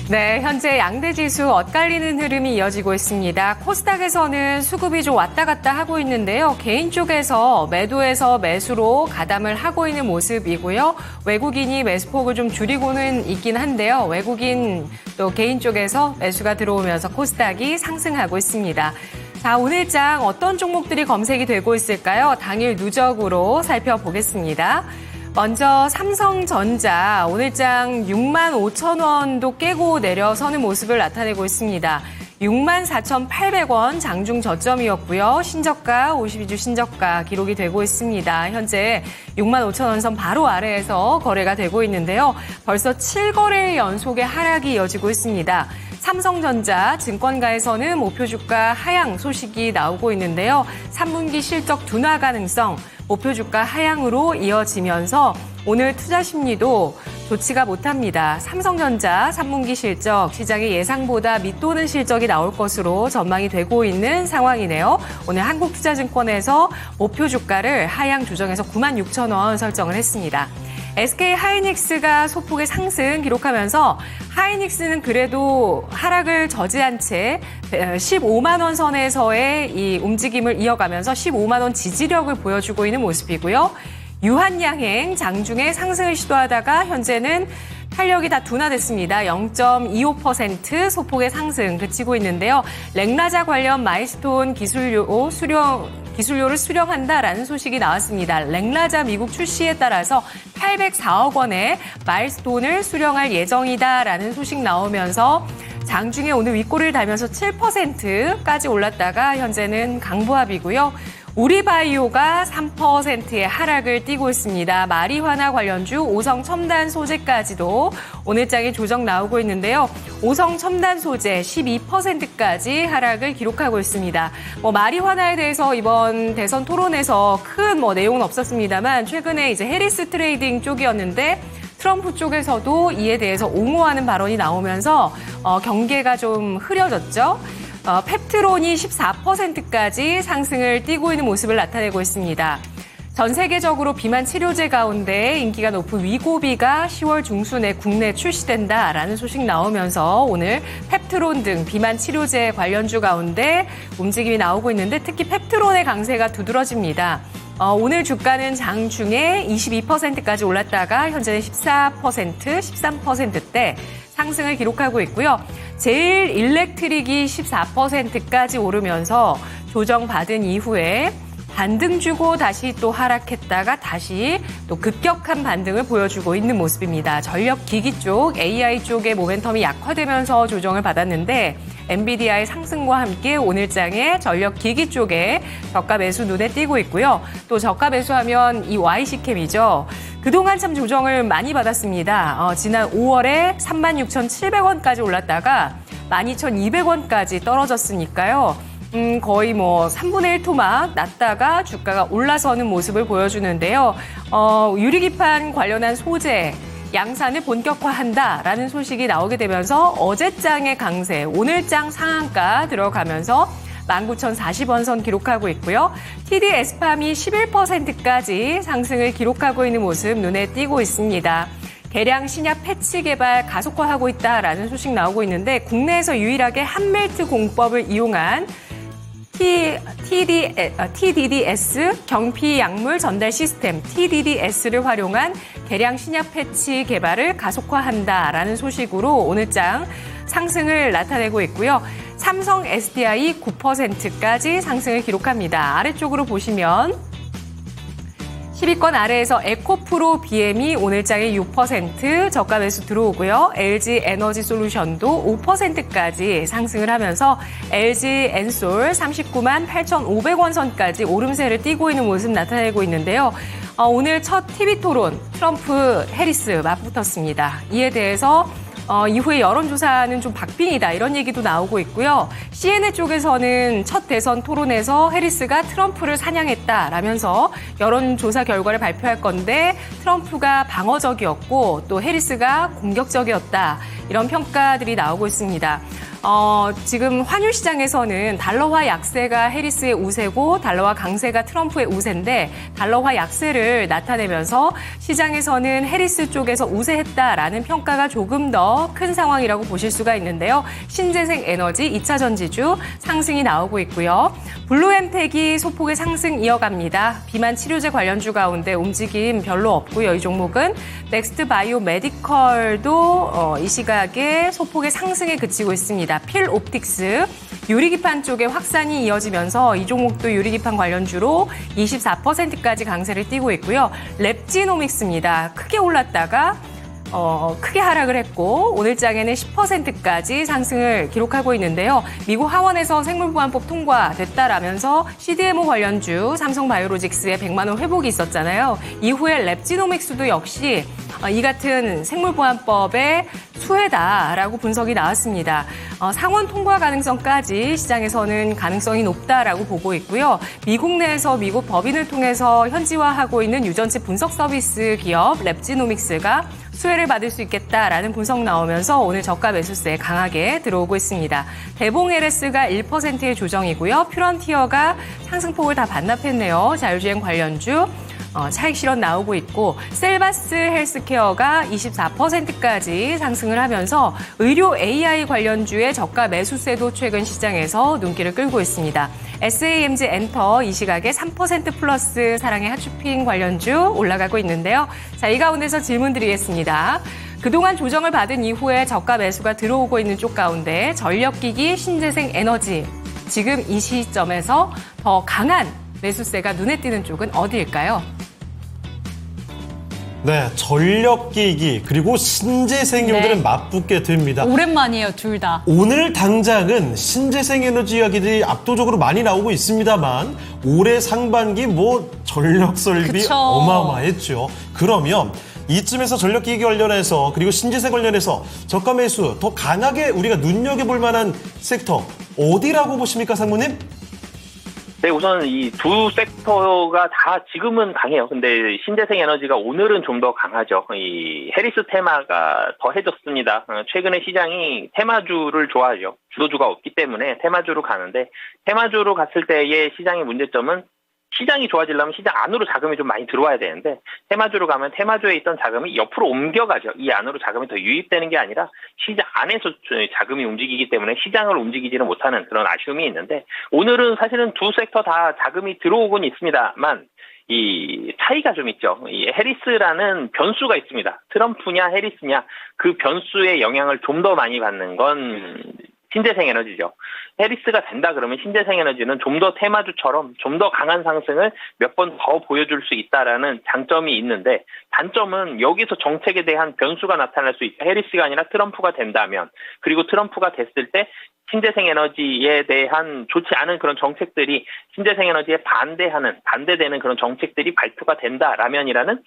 네, 현재 양대지수 엇갈리는 흐름이 이어지고 있습니다. 코스닥에서는 수급이 좀 왔다 갔다 하고 있는데요. 개인 쪽에서 매도에서 매수로 가담을 하고 있는 모습이고요. 외국인이 매수폭을 좀 줄이고는 있긴 한데요. 외국인 또 개인 쪽에서 매수가 들어오면서 코스닥이 상승하고 있습니다. 자, 오늘장 어떤 종목들이 검색이 되고 있을까요? 당일 누적으로 살펴보겠습니다. 먼저 삼성전자 오늘장 65,000원도 깨고 내려서는 모습을 나타내고 있습니다. 64,800원 장중 저점이었고요. 신저가 52주 신저가 기록이 되고 있습니다. 현재 65,000원 선 바로 아래에서 거래가 되고 있는데요. 벌써 7거래일 연속의 하락이 이어지고 있습니다. 삼성전자 증권가에서는 목표 주가 하향 소식이 나오고 있는데요. 3분기 실적 둔화 가능성 목표 주가 하향으로 이어지면서 오늘 투자 심리도 좋지가 못합니다. 삼성전자 3분기 실적 시장의 예상보다 밑도는 실적이 나올 것으로 전망이 되고 있는 상황이네요. 오늘 한국투자증권에서 목표 주가를 하향 조정해서 96,000원 설정을 했습니다. SK 하이닉스가 소폭의 상승 기록하면서 하이닉스는 그래도 하락을 저지한 채 15만 원 선에서의 이 움직임을 이어가면서 15만 원 지지력을 보여주고 있는 모습이고요. 유한양행 장중에 상승을 시도하다가 현재는 탄력이 다 둔화됐습니다. 0.25% 소폭의 상승 그치고 있는데요. 랭라자 관련 마일스톤 기술료를 수령한다라는 소식이 나왔습니다. 랭라자 미국 출시에 따라서 804억 원의 마일스톤을 수령할 예정이다라는 소식 나오면서 장중에 오늘 윗꼬리를 달면서 7%까지 올랐다가 현재는 강보합이고요. 우리바이오가 3%의 하락을 띠고 있습니다. 마리화나 관련주 오성 첨단 소재까지도 오늘장에 조정 나오고 있는데요. 오성 첨단 소재 12%까지 하락을 기록하고 있습니다. 마리화나에 대해서 이번 대선 토론에서 큰 내용은 없었습니다만 최근에 이제 해리스 트레이딩 쪽이었는데 트럼프 쪽에서도 이에 대해서 옹호하는 발언이 나오면서 경계가 좀 흐려졌죠. 펩트론이 14%까지 상승을 띠고 있는 모습을 나타내고 있습니다. 전 세계적으로 비만 치료제 가운데 인기가 높은 위고비가 10월 중순에 국내에 출시된다라는 소식 나오면서 오늘 펩트론 등 비만 치료제 관련주 가운데 움직임이 나오고 있는데 특히 펩트론의 강세가 두드러집니다. 오늘 주가는 장중에 22%까지 올랐다가 현재는 14%, 13%대 상승을 기록하고 있고요. 제일 일렉트릭이 14%까지 오르면서 조정받은 이후에 반등 주고 다시 또 하락했다가 다시 또 급격한 반등을 보여주고 있는 모습입니다. 전력기기 쪽, AI 쪽의 모멘텀이 약화되면서 조정을 받았는데 엔비디아의 상승과 함께 오늘장에 전력기기 쪽에 저가 매수 눈에 띄고 있고요. 또 저가 매수하면 이 YC캠이죠. 그동안 참 조정을 많이 받았습니다. 지난 5월에 36,700원까지 올랐다가 12,200원까지 떨어졌으니까요. 거의 3분의 1 토막 났다가 주가가 올라서는 모습을 보여주는데요. 유리기판 관련한 소재 양산을 본격화한다라는 소식이 나오게 되면서 어제장의 강세, 오늘장 상한가 들어가면서 19,040원 선 기록하고 있고요. TDS팜이 11%까지 상승을 기록하고 있는 모습 눈에 띄고 있습니다. 개량 신약 패치 개발 가속화하고 있다라는 소식 나오고 있는데 국내에서 유일하게 한멜트 공법을 이용한 TDDS 경피 약물 전달 시스템 TDDS를 활용한 개량 신약 패치 개발을 가속화한다라는 소식으로 오늘장 상승을 나타내고 있고요. 삼성 SDI 9%까지 상승을 기록합니다. 아래쪽으로 보시면 10위권 아래에서 에코프로 BM이 오늘장에 6% 저가 매수 들어오고요. LG 에너지 솔루션도 5%까지 상승을 하면서 LG 엔솔 39만 8,500원 선까지 오름세를 띠고 있는 모습 나타내고 있는데요. 오늘 첫 TV 토론 트럼프 해리스 맞붙었습니다. 이에 대해서 이후에 여론조사는 좀 박빙이다 이런 얘기도 나오고 있고요. CNN 쪽에서는 첫 대선 토론에서 해리스가 트럼프를 사냥했다라면서 여론조사 결과를 발표할 건데 트럼프가 방어적이었고 또 해리스가 공격적이었다 이런 평가들이 나오고 있습니다. 지금 환율 시장에서는 달러화 약세가 해리스의 우세고 달러화 강세가 트럼프의 우세인데 달러화 약세를 나타내면서 시장에서는 해리스 쪽에서 우세했다라는 평가가 조금 더 큰 상황이라고 보실 수가 있는데요. 신재생 에너지 2차 전지주 상승이 나오고 있고요. 블루엠텍이 소폭의 상승 이어갑니다. 비만 치료제 관련주 가운데 움직임 별로 없고요. 이 종목은 넥스트 바이오 메디컬도 이 시각에 소폭의 상승에 그치고 있습니다. 필 옵틱스 유리기판 쪽에 확산이 이어지면서 이 종목도 유리기판 관련주로 24%까지 강세를 띠고 있고요. 랩지노믹스입니다. 크게 올랐다가 크게 하락을 했고 오늘장에는 10%까지 상승을 기록하고 있는데요. 미국 하원에서 생물보안법 통과됐다라면서 CDMO 관련주 삼성바이오로직스의 100만 원 회복이 있었잖아요. 이후에 랩지노믹스도 역시 이 같은 생물보안법의 수혜다라고 분석이 나왔습니다. 상원 통과 가능성까지 시장에서는 가능성이 높다라고 보고 있고요. 미국 내에서 미국 법인을 통해서 현지화하고 있는 유전체 분석 서비스 기업 랩지노믹스가 수혜를 받을 수 있겠다라는 분석 나오면서 오늘 저가 매수세 강하게 들어오고 있습니다. 대봉 LS가 1%의 조정이고요. 퓨런티어가 상승폭을 다 반납했네요. 자율주행 관련주. 차익 실현 나오고 있고 셀바스 헬스케어가 24%까지 상승을 하면서 의료 AI 관련주의 저가 매수세도 최근 시장에서 눈길을 끌고 있습니다. SAMG 엔터 이 시각에 3% 플러스 사랑의 핫쇼핑 관련주 올라가고 있는데요. 자, 이 가운데서 질문 드리겠습니다. 그동안 조정을 받은 이후에 저가 매수가 들어오고 있는 쪽 가운데 전력기기, 신재생 에너지 지금 이 시점에서 더 강한 매수세가 눈에 띄는 쪽은 어디일까요? 네, 전력기기 그리고 신재생용들은 네. 맞붙게 됩니다. 오랜만이에요, 둘 다. 오늘 당장은 신재생에너지 이야기들이 압도적으로 많이 나오고 있습니다만 올해 상반기 전력 설비 그쵸. 어마어마했죠. 그러면 이쯤에서 전력기기 관련해서 그리고 신재생 관련해서 저가 매수 더 강하게 우리가 눈여겨볼 만한 섹터 어디라고 보십니까, 상무님? 네, 우선 이 두 섹터가 다 지금은 강해요. 근데 신재생 에너지가 오늘은 좀 더 강하죠. 이 해리스 테마가 더해졌습니다. 최근에 시장이 테마주를 좋아하죠. 주도주가 없기 때문에 테마주로 가는데 테마주로 갔을 때의 시장의 문제점은 시장이 좋아지려면 시장 안으로 자금이 좀 많이 들어와야 되는데 테마주로 가면 테마주에 있던 자금이 옆으로 옮겨가죠. 이 안으로 자금이 더 유입되는 게 아니라 시장 안에서 자금이 움직이기 때문에 시장을 움직이지는 못하는 그런 아쉬움이 있는데 오늘은 사실은 두 섹터 다 자금이 들어오곤 있습니다만 이 차이가 좀 있죠. 이 해리스라는 변수가 있습니다. 트럼프냐 해리스냐 그 변수의 영향을 좀 더 많이 받는 건 신재생 에너지죠. 해리스가 된다 그러면 신재생 에너지는 좀 더 테마주처럼 좀 더 강한 상승을 몇 번 더 보여줄 수 있다라는 장점이 있는데 단점은 여기서 정책에 대한 변수가 나타날 수 있다. 해리스가 아니라 트럼프가 된다면 그리고 트럼프가 됐을 때 신재생 에너지에 대한 좋지 않은 그런 정책들이 신재생 에너지에 반대되는 그런 정책들이 발표가 된다라면이라는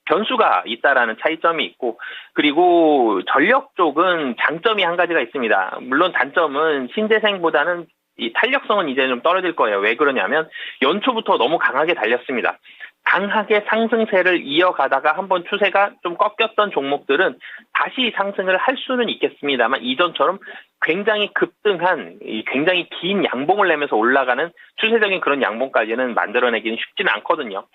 변수가 있다라는 차이점이 있고 그리고 전력 쪽은 장점이 한 가지가 있습니다. 물론 단점은 신재생보다는 이 탄력성은 이제 좀 떨어질 거예요. 왜 그러냐면 연초부터 너무 강하게 달렸습니다. 강하게 상승세를 이어가다가 한번 추세가 좀 꺾였던 종목들은 다시 상승을 할 수는 있겠습니다만 이전처럼 굉장히 급등한 굉장히 긴 양봉을 내면서 올라가는 추세적인 그런 양봉까지는 만들어내기는 쉽지는 않거든요.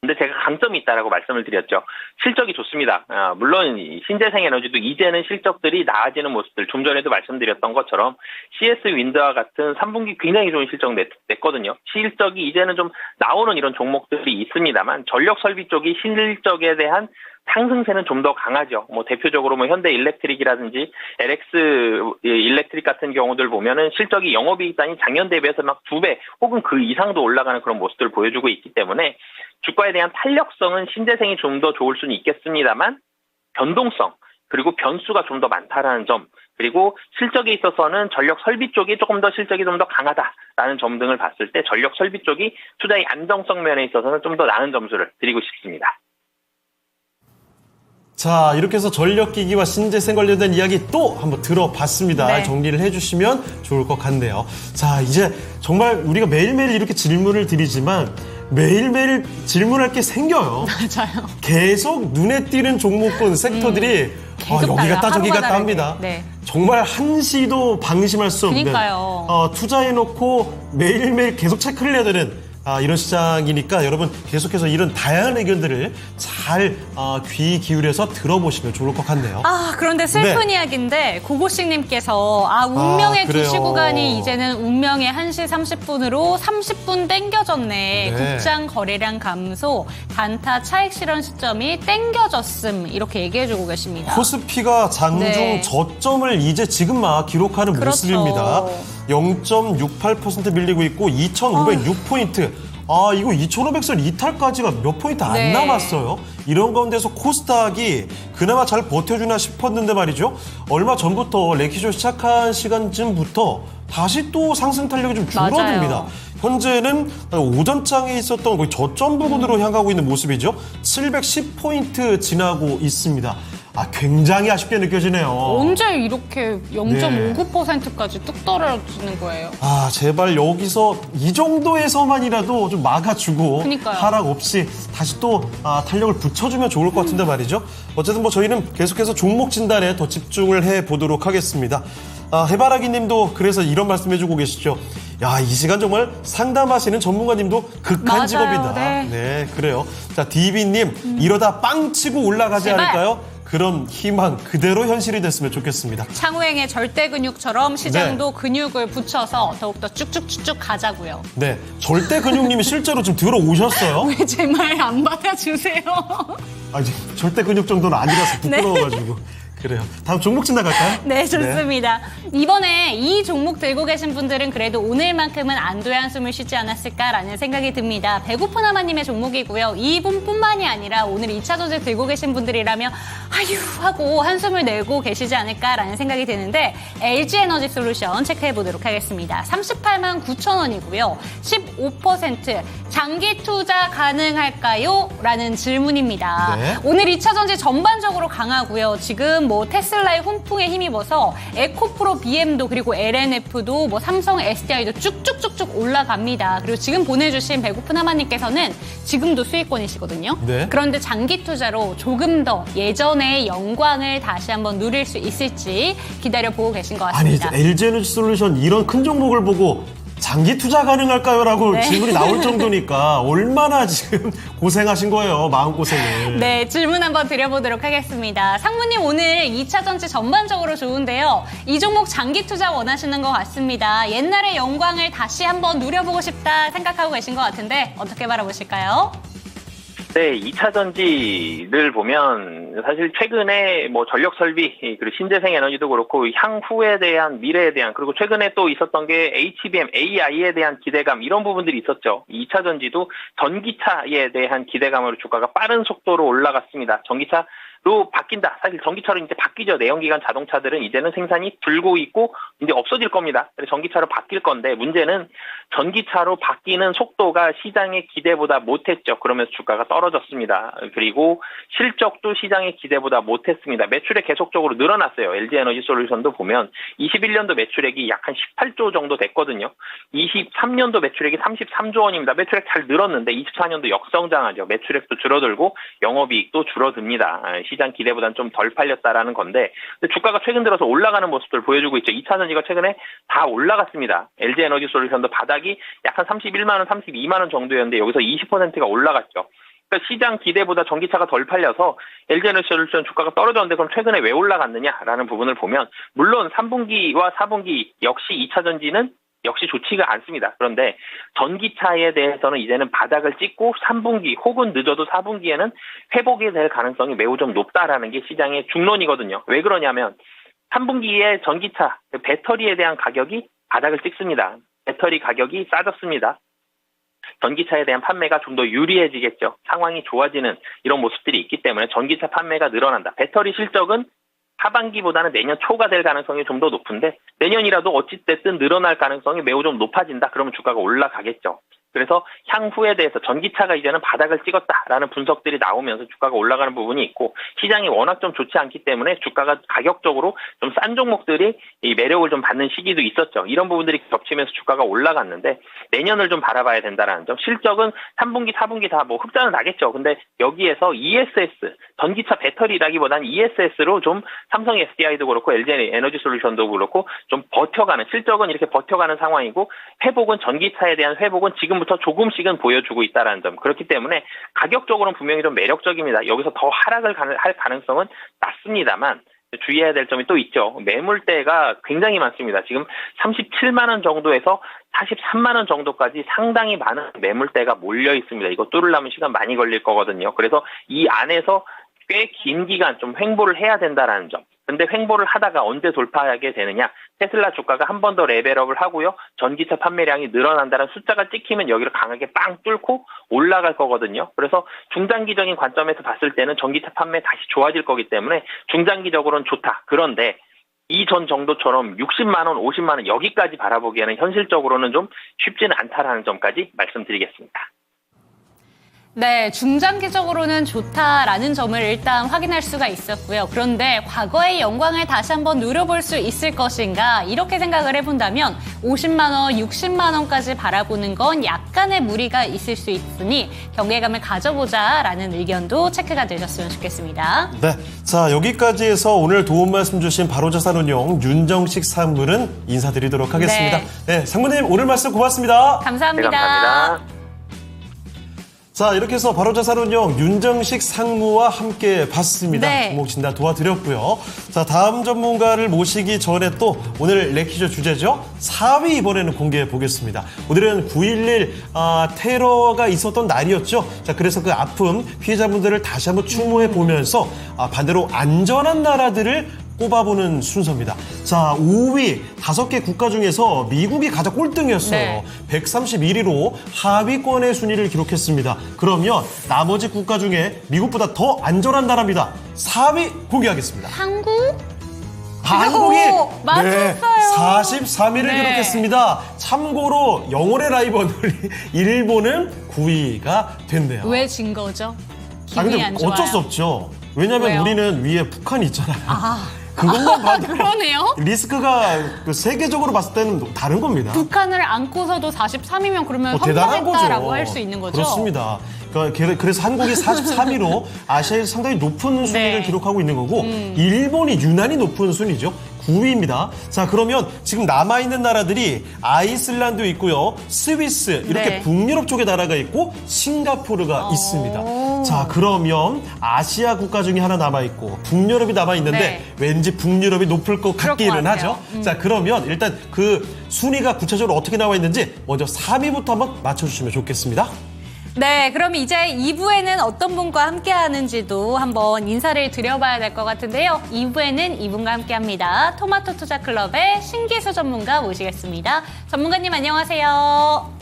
근데 제가 강점이 있다라고 말씀을 드렸죠. 실적이 좋습니다. 물론 신재생 에너지도 이제는 실적들이 나아지는 모습들 좀 전에도 말씀드렸던 것처럼 CS 윈드와 같은 3분기 굉장히 좋은 실적 냈거든요. 실적이 이제는 좀 나오는 이런 종목들이 있습니다만 전력 설비 쪽이 실적에 대한 상승세는 좀 더 강하죠. 대표적으로 현대 일렉트릭이라든지 LX 일렉트릭 같은 경우들 보면은 실적이 영업이익단이 작년 대비해서 막 2배 혹은 그 이상도 올라가는 그런 모습들을 보여주고 있기 때문에 주가에 대한 탄력성은 신재생이 좀 더 좋을 수는 있겠습니다만 변동성 그리고 변수가 좀 더 많다라는 점 그리고 실적에 있어서는 전력 설비 쪽이 조금 더 실적이 좀 더 강하다라는 점 등을 봤을 때 전력 설비 쪽이 투자의 안정성 면에 있어서는 좀 더 나은 점수를 드리고 싶습니다. 자, 이렇게 해서 전력기기와 신재생 관련된 이야기 또 한번 들어봤습니다. 네. 정리를 해주시면 좋을 것 같네요. 자, 이제 정말 우리가 매일매일 이렇게 질문을 드리지만 매일매일 질문할 게 생겨요. 맞아요. 계속 눈에 띄는 종목군 섹터들이 계속 여기 달라. 갔다 저기 하루가 갔다 다르게. 합니다. 네. 정말 한시도 방심할 수 없는 그러니까요. 투자해놓고 매일매일 계속 체크를 해야 되는 이런 시장이니까 여러분 계속해서 이런 다양한 의견들을 잘 귀 기울여서 들어보시면 좋을 것 같네요. 그런데 슬픈 네. 이야기인데 고고식님께서 운명의 그래요. 2시 구간이 이제는 운명의 1시 30분으로 30분 땡겨졌네. 네. 국장 거래량 감소, 단타 차익 실현 시점이 땡겨졌음 이렇게 얘기해주고 계십니다. 코스피가 장중 네. 저점을 이제 지금 막 기록하는 그렇죠. 모습입니다. 0.68% 밀리고 있고 2,506포인트. 이거 2,500선 이탈까지가 몇 포인트 안 네. 남았어요. 이런 가운데서 코스닥이 그나마 잘 버텨주나 싶었는데 말이죠. 얼마 전부터 레키쇼 시작한 시간쯤부터 다시 또 상승 탄력이 좀 줄어듭니다. 맞아요. 현재는 오전장에 있었던 거의 저점 부근으로 향하고 있는 모습이죠. 710포인트 지나고 있습니다. 굉장히 아쉽게 느껴지네요. 언제 이렇게 0.59%까지 뚝 떨어지는 거예요? 제발 여기서 이 정도에서만이라도 좀 막아주고 그러니까요. 하락 없이 다시 또 탄력을 붙여주면 좋을 것 같은데 말이죠. 어쨌든 저희는 계속해서 종목 진단에 더 집중을 해보도록 하겠습니다. 해바라기 님도 그래서 이런 말씀 해주고 계시죠. 야, 이 시간 정말 상담하시는 전문가님도 극한 맞아요. 직업이다. 네. 그래요. 자, 디비님, 이러다 빵 치고 올라가지 제발. 않을까요? 그런 희망 그대로 현실이 됐으면 좋겠습니다. 창우행의 절대 근육처럼 시장도 근육을 붙여서 더욱더 쭉쭉쭉쭉 가자고요. 네, 절대 근육님이 실제로 좀 들어오셨어요. 왜 제 말 안 받아주세요? 절대 근육 정도는 아니라서 부끄러워가지고. 그래요. 다음 종목 지나갈까요? 네, 좋습니다. 이번에 이 종목 들고 계신 분들은 그래도 오늘만큼은 안도의 한숨을 쉬지 않았을까라는 생각이 듭니다. 배고픈 하마님의 종목이고요. 이분뿐만이 아니라 오늘 2차 전지 들고 계신 분들이라면 아휴 하고 한숨을 내고 계시지 않을까라는 생각이 드는데 LG에너지 솔루션 체크해 보도록 하겠습니다. 38만 9천 원이고요. 15% 장기 투자 가능할까요? 라는 질문입니다. 네. 오늘 2차 전지 전반적으로 강하고요. 지금 뭐 테슬라의 훈풍에 힘입어서 에코프로 BM도 그리고 LNF도 뭐 삼성 SDI도 쭉쭉쭉쭉 올라갑니다. 그리고 지금 보내주신 배고픈 하마님께서는 지금도 수익권이시거든요. 네. 그런데 장기 투자로 조금 더 예전의 영광을 다시 한번 누릴 수 있을지 기다려보고 계신 것 아니, 같습니다. LG에너지 솔루션 이런 큰 종목을 보고 장기 투자 가능할까요? 라고 네. 질문이 나올 정도니까 얼마나 지금 고생하신 거예요, 마음고생을. 네, 질문 한번 드려보도록 하겠습니다. 상무님 오늘 2차 전지 전반적으로 좋은데요. 이 종목 장기 투자 원하시는 것 같습니다. 옛날의 영광을 다시 한번 누려보고 싶다 생각하고 계신 것 같은데 어떻게 바라보실까요? 네, 2차 전지를 보면 사실 최근에 뭐 전력 설비 그리고 신재생 에너지도 그렇고 향후에 대한 미래에 대한 그리고 최근에 또 있었던 게 HBM, AI에 대한 기대감 이런 부분들이 있었죠. 2차 전지도 전기차에 대한 기대감으로 주가가 빠른 속도로 올라갔습니다. 전기차로 바뀐다. 사실 전기차로 이제 바뀌죠. 내연기관 자동차들은 이제는 생산이 줄고 있고 이제 없어질 겁니다. 그래서 전기차로 바뀔 건데 문제는 전기차로 바뀌는 속도가 시장의 기대보다 못했죠. 그러면서 주가가 떨어졌습니다. 그리고 실적도 시장의 기대보다 못했습니다. 매출액 계속적으로 늘어났어요. LG에너지 솔루션도 보면 21년도 매출액이 약 한 18조 정도 됐거든요. 23년도 매출액이 33조 원입니다. 매출액 잘 늘었는데 24년도 역성장하죠. 매출액도 줄어들고 영업이익도 줄어듭니다. 시장 기대보다는 좀 덜 팔렸다라는 건데 근데 주가가 최근 들어서 올라가는 모습을 보여주고 있죠. 2차 전지가 최근에 다 올라갔습니다. LG에너지 솔루션도 바닥이 약 한 31만 원, 32만 원 정도였는데 여기서 20%가 올라갔죠. 그러니까 시장 기대보다 전기차가 덜 팔려서 LG에너지 솔루션 주가가 떨어졌는데 그럼 최근에 왜 올라갔느냐라는 부분을 보면 물론 3분기와 4분기 역시 2차 전지는 역시 좋지가 않습니다. 그런데 전기차에 대해서는 이제는 바닥을 찍고 3분기 혹은 늦어도 4분기에는 회복이 될 가능성이 매우 좀 높다라는 게 시장의 중론이거든요. 왜 그러냐면 3분기에 전기차 배터리에 대한 가격이 바닥을 찍습니다. 배터리 가격이 싸졌습니다. 전기차에 대한 판매가 좀 더 유리해지겠죠. 상황이 좋아지는 이런 모습들이 있기 때문에 전기차 판매가 늘어난다. 배터리 실적은 하반기보다는 내년 초가 될 가능성이 좀 더 높은데 내년이라도 어찌됐든 늘어날 가능성이 매우 좀 높아진다. 그러면 주가가 올라가겠죠. 그래서 향후에 대해서 전기차가 이제는 바닥을 찍었다라는 분석들이 나오면서 주가가 올라가는 부분이 있고 시장이 워낙 좀 좋지 않기 때문에 주가가 가격적으로 좀 싼 종목들이 이 매력을 좀 받는 시기도 있었죠. 이런 부분들이 겹치면서 주가가 올라갔는데 내년을 좀 바라봐야 된다는 점. 실적은 3분기, 4분기 다 뭐 흑자는 나겠죠. 근데 여기에서 ESS, 전기차 배터리라기보다는 ESS로 좀 삼성 SDI도 그렇고 LG 에너지 솔루션도 그렇고 좀 버텨가는 실적은 이렇게 버텨가는 상황이고 회복은 전기차에 대한 회복은 지금부터 조금씩은 보여주고 있다는 점. 그렇기 때문에 가격적으로는 분명히 좀 매력적입니다. 여기서 더 하락을 할 가능성은 낮습니다만 주의해야 될 점이 또 있죠. 매물대가 굉장히 많습니다. 지금 37만 원 정도에서 43만 원 정도까지 상당히 많은 매물대가 몰려 있습니다. 이거 뚫으려면 시간 많이 걸릴 거거든요. 그래서 이 안에서 꽤 긴 기간 좀 횡보를 해야 된다는 점. 근데 횡보를 하다가 언제 돌파하게 되느냐? 테슬라 주가가 한 번 더 레벨업을 하고요. 전기차 판매량이 늘어난다는 숫자가 찍히면 여기를 강하게 빵 뚫고 올라갈 거거든요. 그래서 중장기적인 관점에서 봤을 때는 전기차 판매 다시 좋아질 거기 때문에 중장기적으로는 좋다. 그런데 이전 정도처럼 60만 원, 50만 원 여기까지 바라보기에는 현실적으로는 좀 쉽지는 않다라는 점까지 말씀드리겠습니다. 네, 중장기적으로는 좋다라는 점을 일단 확인할 수가 있었고요. 그런데 과거의 영광을 다시 한번 누려볼 수 있을 것인가 이렇게 생각을 해본다면 50만 원, 60만 원까지 바라보는 건 약간의 무리가 있을 수 있으니 경계감을 가져보자라는 의견도 체크가 되셨으면 좋겠습니다. 네, 자 여기까지 해서 오늘 도움 말씀 주신 바로자산운용 윤정식 상무는 인사드리도록 하겠습니다. 네, 상무님 오늘 말씀 고맙습니다. 감사합니다. 네, 감사합니다. 자, 이렇게 해서 바로자산운용 윤정식 상무와 함께 봤습니다. 네. 종목 진단 도와드렸고요. 자, 다음 전문가를 모시기 전에 또 오늘 레키쇼 주제죠. 4위 이번에는 공개해 보겠습니다. 오늘은 9.11 테러가 있었던 날이었죠. 자, 그래서 그 아픔 피해자분들을 다시 한번 추모해 보면서 반대로 안전한 나라들을 꼽아보는 순서입니다. 자, 5위 5개 국가 중에서 미국이 가장 꼴등이었어요. 네. 131위로 하위권의 순위를 기록했습니다. 그러면 나머지 국가 중에 미국보다 더 안전한 나라입니다. 4위 공개하겠습니다. 한국? 한국이 맞췄어요. 43위를 네. 기록했습니다. 참고로 영혼의 라이벌 일본은 9위가 됐네요. 왜 진 거죠? 아니, 기분이 근데 안 좋아요. 어쩔 수 없죠. 왜냐하면 왜요? 우리는 위에 북한이 있잖아요. 그것만 봐도 그러네요. 리스크가 그 세계적으로 봤을 때는 다른 겁니다. 북한을 안고서도 43이면 그러면 대단한 성공했다라고 거죠. 할 수 있는 거죠? 그렇습니다. 그래서 한국이 43위로 아시아에서 상당히 높은 순위를 네. 기록하고 있는 거고 일본이 유난히 높은 순위죠. 9위입니다. 자, 그러면 지금 남아있는 나라들이 아이슬란드 있고요. 스위스 이렇게 네. 북유럽 쪽에 나라가 있고 싱가포르가 있습니다. 자, 그러면 아시아 국가 중에 하나 남아있고 북유럽이 남아있는데 네. 왠지 북유럽이 높을 것 그럴 것 같기는 같아요. 하죠. 자, 그러면 일단 그 순위가 구체적으로 어떻게 나와 있는지 먼저 3위부터 한번 맞춰주시면 좋겠습니다. 네, 그럼 이제 2부에는 어떤 분과 함께 하는지도 한번 인사를 드려봐야 될 것 같은데요. 2부에는 이분과 함께 합니다. 토마토 투자 클럽의 신기수 전문가 모시겠습니다. 전문가님 안녕하세요.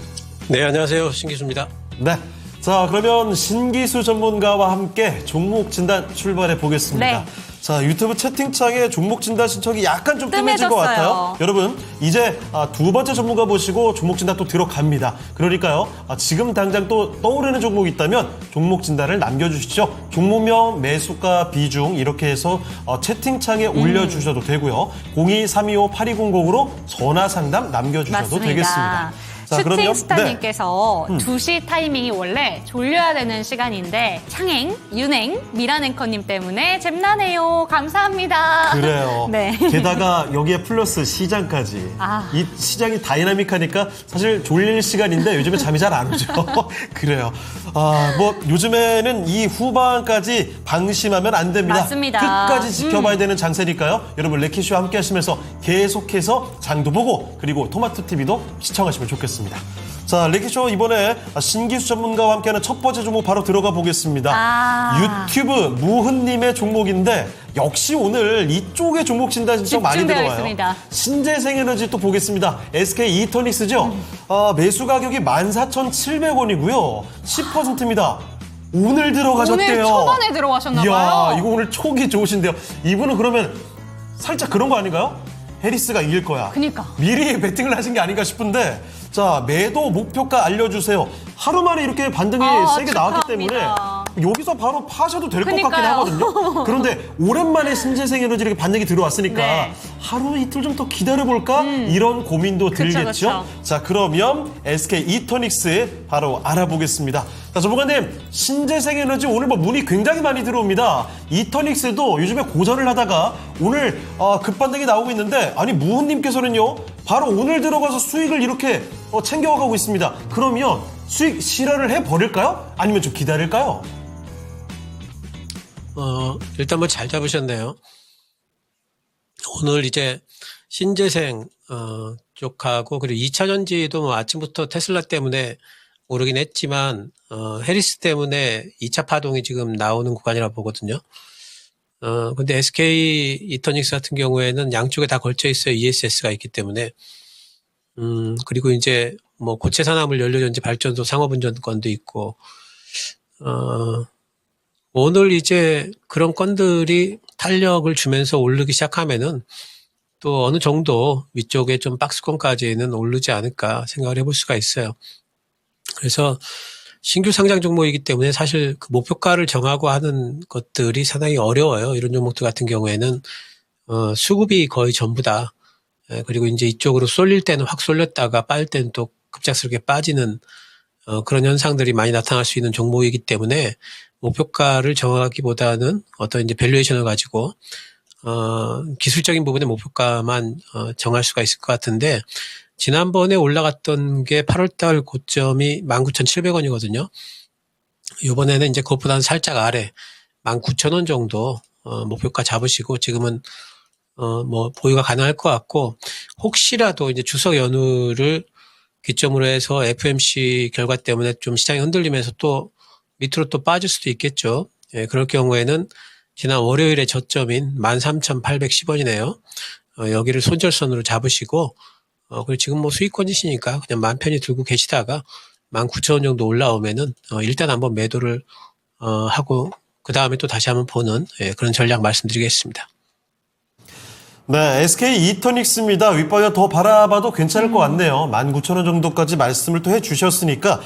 네, 안녕하세요. 신기수입니다. 네. 자, 그러면 신기수 전문가와 함께 종목 진단 출발해 보겠습니다. 네. 자, 유튜브 채팅창에 종목 진단 신청이 약간 좀 뜸해진 것 뜸해졌어요. 같아요. 여러분, 이제 두 번째 전문가 모시고 종목 진단 또 들어갑니다. 그러니까요, 지금 당장 또 떠오르는 종목이 있다면 종목 진단을 남겨주시죠. 종목명, 매수가, 비중 이렇게 해서 채팅창에 올려주셔도 되고요. 02-325-8200으로 전화 상담 남겨주셔도 맞습니다. 되겠습니다. 자, 슈팅 그러면, 스타님께서 2시 타이밍이 원래 졸려야 되는 시간인데 창행, 윤행, 미란 앵커님 때문에 잼나네요. 감사합니다. 그래요. 네. 게다가 여기에 플러스 시장까지. 아. 이 시장이 다이나믹하니까 사실 졸릴 시간인데 요즘에 잠이 잘 안 오죠. 그래요. 뭐 요즘에는 이 후반까지 방심하면 안 됩니다. 맞습니다. 끝까지 지켜봐야 되는 장세니까요. 여러분 레키쇼와 함께 하시면서 계속해서 장도 보고 그리고 토마토 TV도 시청하시면 좋겠습니다. 자, 레키쇼 이번에 신기수 전문가와 함께하는 첫 번째 종목 바로 들어가 보겠습니다. 유튜브 무흔님의 종목인데 역시 오늘 이쪽에 종목 진단 신청 많이 집중되어 들어와요. 있습니다. 신재생에너지 또 보겠습니다. SK 이터닉스죠. 매수 가격이 14,700원이고요. 10%입니다. 오늘 들어가셨대요. 오늘 초반에 들어가셨나 봐요. 이야, 이거 오늘 촉이 좋으신데요. 이분은 그러면 살짝 그런 거 아닌가요? 해리스가 이길 거야. 그니까. 미리 베팅을 하신 게 아닌가 싶은데 자, 매도 목표가 알려주세요. 하루 만에 이렇게 반등이 세게 나왔기 때문에 축하합니다. 여기서 바로 파셔도 될 것 같긴 그러니까요. 하거든요. 그런데 오랜만에 신재생에너지 이렇게 반등이 들어왔으니까 네. 하루 이틀 좀 더 기다려볼까? 이런 고민도 들겠죠. 그쵸. 자, 그러면 SK 이터닉스 바로 알아보겠습니다. 자, 전문가님, 신재생에너지 오늘 뭐 문의 굉장히 많이 들어옵니다. 이터닉스도 요즘에 고전을 하다가 오늘 급반등이 나오고 있는데 아니 무훈님께서는요 바로 오늘 들어가서 수익을 이렇게 챙겨가고 있습니다. 그러면 수익 실현을 해버릴까요? 아니면 좀 기다릴까요? 일단 뭐 잘 잡으셨네요. 오늘 이제 신재생 쪽하고 그리고 2차전지도 뭐 아침부터 테슬라 때문에 오르긴 했지만 해리스 때문에 2차 파동이 지금 나오는 구간이라고 보거든요. 근데 SK 이터닉스 같은 경우에는 양쪽에 다 걸쳐 있어요. ESS가 있기 때문에. 그리고 이제 뭐 고체 산화물 연료전지 발전소 상업운전권도 있고, 오늘 이제 그런 건들이 탄력을 주면서 오르기 시작하면은 또 어느 정도 위쪽에 좀 박스권까지는 오르지 않을까 생각을 해볼 수가 있어요. 그래서 신규 상장 종목이기 때문에 사실 그 목표가를 정하고 하는 것들이 상당히 어려워요. 이런 종목들 같은 경우에는 수급이 거의 전부다. 그리고 이제 이쪽으로 쏠릴 때는 확 쏠렸다가 빠질 때는 또 급작스럽게 빠지는 그런 현상들이 많이 나타날 수 있는 종목이기 때문에 목표가를 정하기보다는 어떤 이제 밸류에이션을 가지고 기술적인 부분의 목표가만 정할 수가 있을 것 같은데, 지난번에 올라갔던 게 8월달 고점이 19,700원이거든요. 이번에는 이제 그것보다는 살짝 아래 19,000원 정도 목표가 잡으시고 지금은 뭐 보유가 가능할 것 같고, 혹시라도 이제 추석 연휴를 기점으로 해서 FMC 결과 때문에 좀 시장이 흔들리면서 또 밑으로 또 빠질 수도 있겠죠. 예, 그럴 경우에는 지난 월요일의 저점인 13,810원이네요. 여기를 손절선으로 잡으시고, 그리고 지금 뭐 수익권이시니까 그냥 맘 편히 들고 계시다가 19,000원 정도 올라오면은 일단 한번 매도를 하고 그 다음에 또 다시 한번 보는, 예, 그런 전략 말씀드리겠습니다. 네, SK 이터닉스입니다. 윗방향 더 바라봐도 괜찮을 것 같네요. 19,000원 정도까지 말씀을 또 해주셨으니까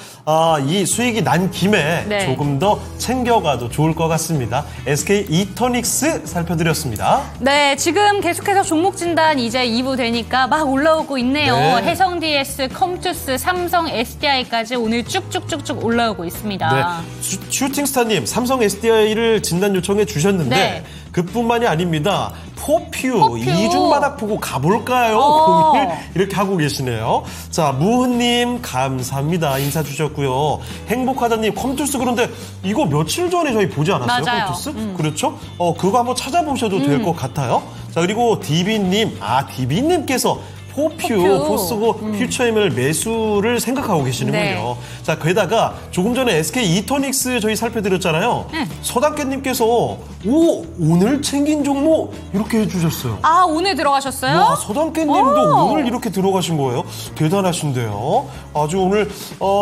이 수익이 난 김에 네. 조금 더 챙겨가도 좋을 것 같습니다. SK 이터닉스 살펴드렸습니다. 네, 지금 계속해서 종목 진단 이제 2부 되니까 막 올라오고 있네요. 네. 해성 DS, 컴투스, 삼성 SDI까지 오늘 쭉쭉쭉쭉 올라오고 있습니다. 네, 슈팅스타님, 삼성 SDI를 진단 요청해 주셨는데 네. 그뿐만이 아닙니다. 포퓨 이중 바닥 보고 가볼까요? 고민을 이렇게 하고 계시네요. 자, 무흔님 감사합니다. 인사 주셨고요. 행복하다님 컴투스, 그런데 이거 며칠 전에 저희 보지 않았어요? 맞아요. 컴투스? 그렇죠? 그거 한번 찾아보셔도 될 것 같아요. 자, 그리고 디비님, 디비님께서 포퓨, 포스고 퓨처엠을 매수를 생각하고 계시는군요. 네. 자, 게다가 조금 전에 SK 이터닉스 저희 살펴드렸잖아요. 네. 서당깨님께서 오늘 챙긴 종목 이렇게 해주셨어요. 오늘 들어가셨어요? 와, 서당깨님도 오늘 이렇게 들어가신 거예요. 대단하신데요. 아주 오늘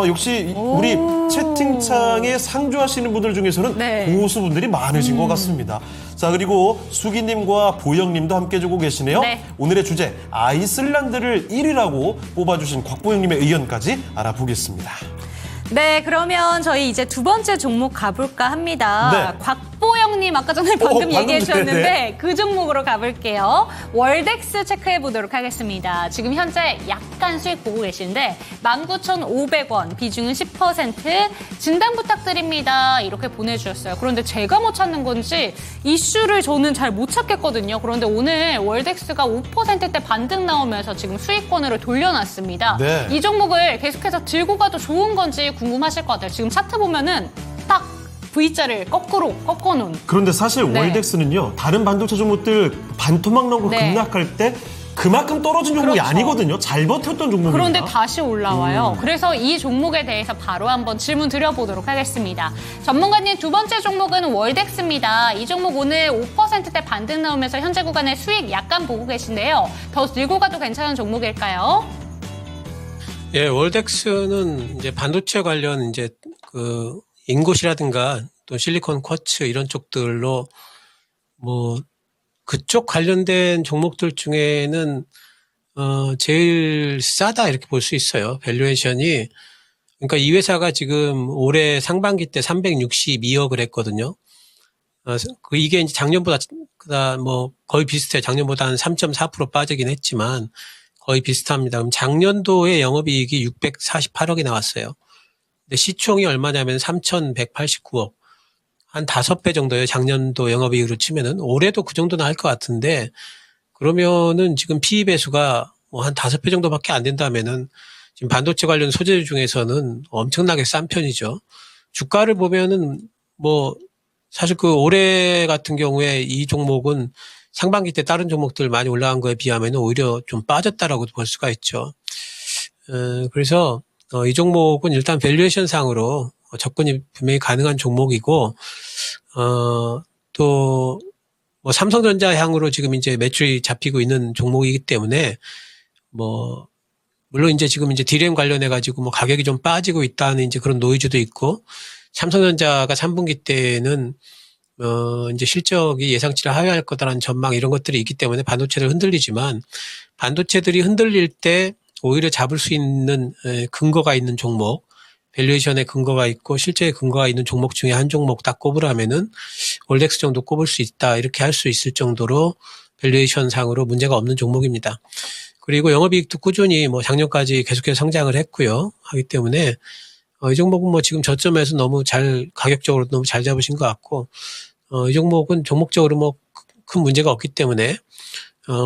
역시 우리 채팅창에 상주하시는 분들 중에서는 네. 고수분들이 많으신 것 같습니다. 자, 그리고 수기님과 보영님도 함께 주고 계시네요. 네. 오늘의 주제 아이슬란드를 1위라고 뽑아주신 곽보영님의 의견까지 알아보겠습니다. 네, 그러면 저희 이제 두 번째 종목 가볼까 합니다. 네. 곽보영님 아까 전에 방금 방금 얘기해 주셨는데 네네. 그 종목으로 가볼게요. 월덱스 체크해 보도록 하겠습니다. 지금 현재 약간 수익 보고 계신데 19,500원, 비중은 10%, 진단 부탁드립니다. 이렇게 보내주셨어요. 그런데 제가 못 찾는 건지 이슈를 저는 잘 못 찾겠거든요. 그런데 오늘 월덱스가 5%대 반등 나오면서 지금 수익권으로 돌려놨습니다. 네. 이 종목을 계속해서 들고 가도 좋은 건지 궁금하실 것 같아요. 지금 차트 보면은 딱 V자를 거꾸로 꺾어놓은. 그런데 사실 네. 월덱스는요, 다른 반도체 종목들 반토막 나고 네. 급락할 때 그만큼 떨어진 종목이 그렇죠. 아니거든요. 잘 버텼던 종목입니다. 그런데 다시 올라와요. 그래서 이 종목에 대해서 바로 한번 질문 드려보도록 하겠습니다. 전문가님, 두 번째 종목은 월덱스입니다. 이 종목 오늘 5%대 반등 나오면서 현재 구간의 수익 약간 보고 계신데요. 더 들고 가도 괜찮은 종목일까요? 예, 월덱스는 이제 반도체 관련 이제 그 인곳이라든가 또 실리콘 쿼츠 이런 쪽들로 뭐 그쪽 관련된 종목들 중에는 제일 싸다 이렇게 볼 수 있어요. 밸류에이션이. 그러니까 이 회사가 지금 올해 상반기 때 362억을 했거든요. 이게 이제 작년보다 뭐 거의 비슷해요. 작년보다 한 3.4% 빠지긴 했지만 거의 비슷합니다. 그럼 작년도에 영업이익이 648억이 나왔어요. 근데 시총이 얼마냐면 3,189억. 한 5배 정도예요. 작년도 영업이익으로 치면은. 올해도 그 정도는 할 것 같은데, 그러면은 지금 PE 배수가 뭐 한 5배 정도밖에 안 된다면은 지금 반도체 관련 소재 중에서는 엄청나게 싼 편이죠. 주가를 보면은 뭐 사실 그 올해 같은 경우에 이 종목은 상반기 때 다른 종목들 많이 올라간 거에 비하면 오히려 좀 빠졌다라고도 볼 수가 있죠. 그래서 이 종목은 일단 밸류에이션 상으로 접근이 분명히 가능한 종목이고, 또 뭐 삼성전자 향으로 지금 이제 매출이 잡히고 있는 종목이기 때문에 뭐 물론 이제 지금 이제 DRAM 관련해 가지고 뭐 가격이 좀 빠지고 있다는 이제 그런 노이즈도 있고, 삼성전자가 3분기 때는 이제 실적이 예상치를 하회할 거다라는 전망 이런 것들이 있기 때문에 반도체를 흔들리지만, 반도체들이 흔들릴 때 오히려 잡을 수 있는 근거가 있는 종목, 밸류에이션에 근거가 있고 실제 근거가 있는 종목 중에 한 종목 딱 꼽으라면은 월덱스 정도 꼽을 수 있다. 이렇게 할 수 있을 정도로 밸류에이션 상으로 문제가 없는 종목입니다. 그리고 영업이익도 꾸준히 뭐 작년까지 계속해서 성장을 했고요. 하기 때문에 이 종목은 뭐 지금 저점에서 너무 가격적으로 너무 잘 잡으신 것 같고, 이 종목은 종목적으로 뭐 큰 문제가 없기 때문에,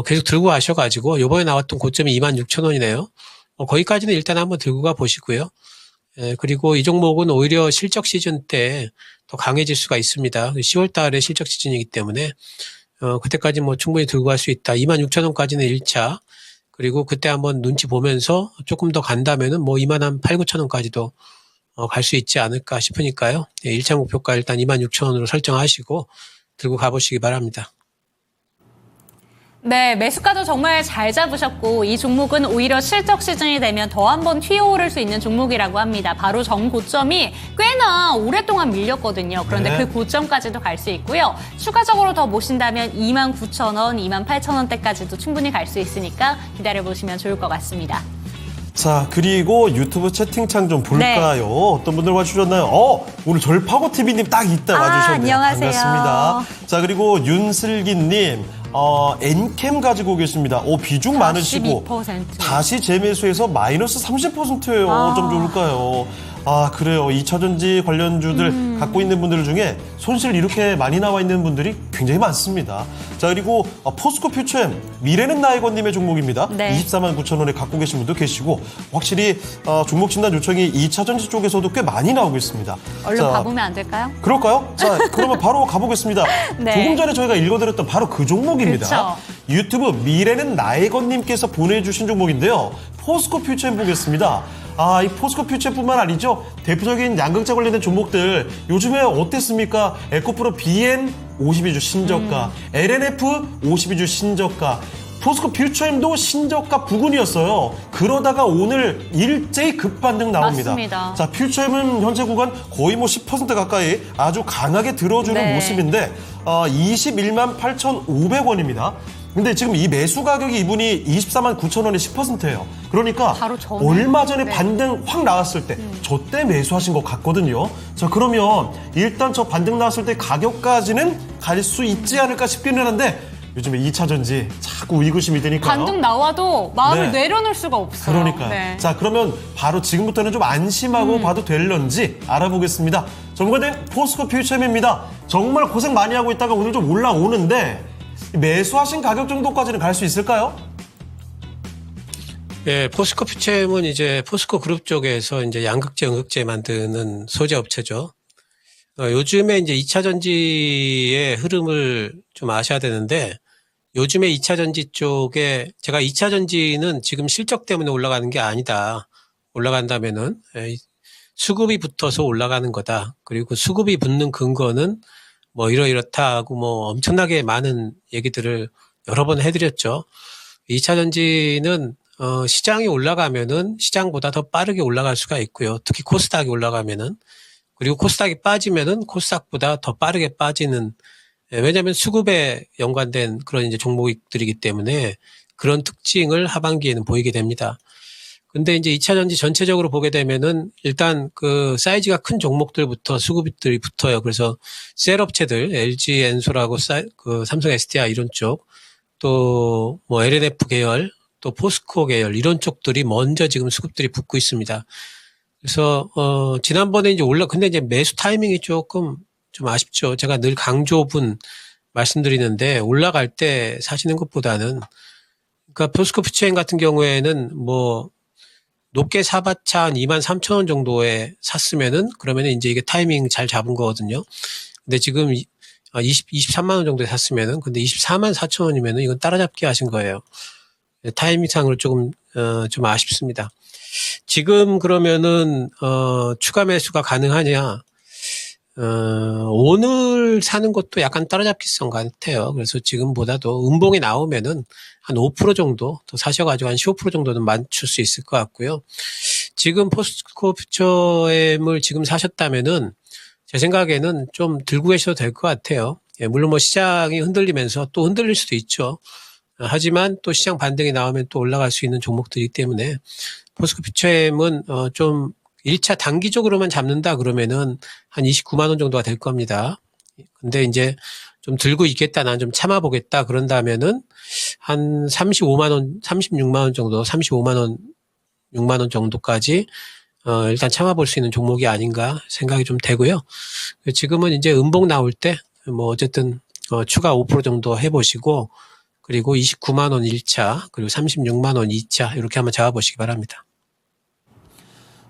계속 들고 가셔가지고, 요번에 나왔던 고점이 26,000원이네요. 거기까지는 일단 한번 들고 가 보시고요. 그리고 이 종목은 오히려 실적 시즌 때 더 강해질 수가 있습니다. 10월 달에 실적 시즌이기 때문에, 그때까지 뭐 충분히 들고 갈 수 있다. 26,000원까지는 1차. 그리고 그때 한번 눈치 보면서 조금 더 간다면은 뭐 28,000원까지도 갈 수 있지 않을까 싶으니까요. 1차 목표가 일단 26,000원으로 설정하시고 들고 가보시기 바랍니다. 네, 매수가도 정말 잘 잡으셨고 이 종목은 오히려 실적 시즌이 되면 더 한 번 튀어오를 수 있는 종목이라고 합니다. 바로 정고점이 꽤나 오랫동안 밀렸거든요. 그런데 네. 그 고점까지도 갈 수 있고요. 추가적으로 더 모신다면 29,000원, 28,000원대까지도 충분히 갈 수 있으니까 기다려보시면 좋을 것 같습니다. 자, 그리고 유튜브 채팅창 좀 볼까요? 어떤 분들 와주셨나요? 오늘 절파고TV님 딱 있다 와주셨네요. 안녕하세요. 반갑습니다. 자, 그리고 윤슬기님, 엔캠 가지고 계십니다. 비중 많으시고. 12%. 다시 재매수해서 마이너스 30%예요. 좀 좋을까요? 그래요. 2차전지 관련주들 갖고 있는 분들 중에 손실 이렇게 많이 나와 있는 분들이 굉장히 많습니다. 자, 그리고 포스코 퓨처엠 미래는 나이건님의 종목입니다. 네. 249,000원에 갖고 계신 분도 계시고 확실히 종목 진단 요청이 2차전지 쪽에서도 꽤 많이 나오고 있습니다. 얼른 자, 가보면 안 될까요? 그럴까요? 자, 그러면 바로 가보겠습니다. 네. 조금 전에 저희가 읽어드렸던 바로 그 종목입니다. 그쵸. 유튜브 미래는 나이건님께서 보내주신 종목인데요. 포스코 퓨처엠 보겠습니다. 이 포스코 퓨처뿐만 아니죠. 대표적인 양극재 관련된 종목들 요즘에 어땠습니까? 에코프로 BN 52주 신저가, LNF 52주 신저가, 포스코 퓨처엠도 신저가 부근이었어요. 그러다가 오늘 일제히 급반등 나옵니다. 맞습니다. 자, 퓨처엠은 현재 구간 거의 뭐 10% 가까이 아주 강하게 들어주는 네. 모습인데 21만 8,500원입니다. 근데 지금 이 매수 가격이 이분이 24만 9천원에 10%예요. 그러니까 바로 전에? 얼마 전에 네. 반등 확 나왔을 때 저 때 매수하신 것 같거든요. 자, 그러면 일단 저 반등 나왔을 때 가격까지는 갈 수 있지 않을까 싶기는 한데 요즘에 2차전지 자꾸 의구심이 드니까요. 반등 나와도 마음을 네. 내려놓을 수가 없어요. 그러니까요. 네. 자, 그러면 바로 지금부터는 좀 안심하고 봐도 될런지 알아보겠습니다. 전문가된 포스코 퓨처엠입니다. 정말 고생 많이 하고 있다가 오늘 좀 올라오는데 매수하신 가격 정도까지는 갈 수 있을까요? 예, 포스코 퓨처엠은 이제 포스코 그룹 쪽에서 이제 양극재, 음극재 만드는 소재 업체죠. 요즘에 이제 2차전지의 흐름을 좀 아셔야 되는데, 요즘에 2차전지 쪽에, 제가 2차전지는 지금 실적 때문에 올라가는 게 아니다. 올라간다면은, 수급이 붙어서 올라가는 거다. 그리고 수급이 붙는 근거는 뭐 이렇다 하고 뭐 엄청나게 많은 얘기들을 여러 번 해드렸죠. 2차전지는 시장이 올라가면은 시장보다 더 빠르게 올라갈 수가 있고요. 특히 코스닥이 올라가면은, 그리고 코스닥이 빠지면은 코스닥보다 더 빠르게 빠지는, 왜냐하면 수급에 연관된 그런 이제 종목들이기 때문에 그런 특징을 하반기에는 보이게 됩니다. 근데 이제 2차전지 전체적으로 보게 되면은 일단 그 사이즈가 큰 종목들부터 수급들이 붙어요. 그래서 셀 업체들, LG 엔솔하고 그 삼성 SDI 이런 쪽, 또 뭐 LNF 계열, 또 포스코 계열 이런 쪽들이 먼저 지금 수급들이 붙고 있습니다. 그래서 지난번에 이제 근데 이제 매수 타이밍이 조금 좀 아쉽죠. 제가 늘 강조분 말씀드리는데 올라갈 때 사시는 것보다는, 그러니까 포스코 퓨처엠 같은 경우에는 뭐 높게 사봤자 한 23,000원 정도에 샀으면은 그러면 이제 이게 타이밍 잘 잡은 거거든요. 근데 지금 23만 원 정도에 샀으면은, 근데 24만 4,000원이면은 이건 따라잡기 하신 거예요. 타이밍상으로 조금 좀 아쉽습니다. 지금 그러면은 추가 매수가 가능하냐? 오늘 사는 것도 약간 따라잡기성 같아요. 그래서 지금보다도 음봉이 나오면은 한 5% 정도 더 사셔가지고 한 15% 정도는 맞출 수 있을 것 같고요. 지금 포스코 퓨처엠을 지금 사셨다면은 제 생각에는 좀 들고 계셔도 될 것 같아요. 예, 물론 뭐 시장이 흔들리면서 또 흔들릴 수도 있죠. 하지만 또 시장 반등이 나오면 또 올라갈 수 있는 종목들이기 때문에 포스코 퓨처엠은 좀 1차 단기적으로만 잡는다 그러면은 한 29만 원 정도가 될 겁니다. 근데 이제 좀 들고 있겠다, 난 좀 참아보겠다 그런다면은 한 35만 원, 36만 원 정도, 35만 원, 6만 원 정도까지 일단 참아볼 수 있는 종목이 아닌가 생각이 좀 되고요. 지금은 이제 음봉 나올 때 뭐 어쨌든 추가 5% 정도 해보시고 그리고 29만 원 1차 그리고 36만 원 2차 이렇게 한번 잡아보시기 바랍니다.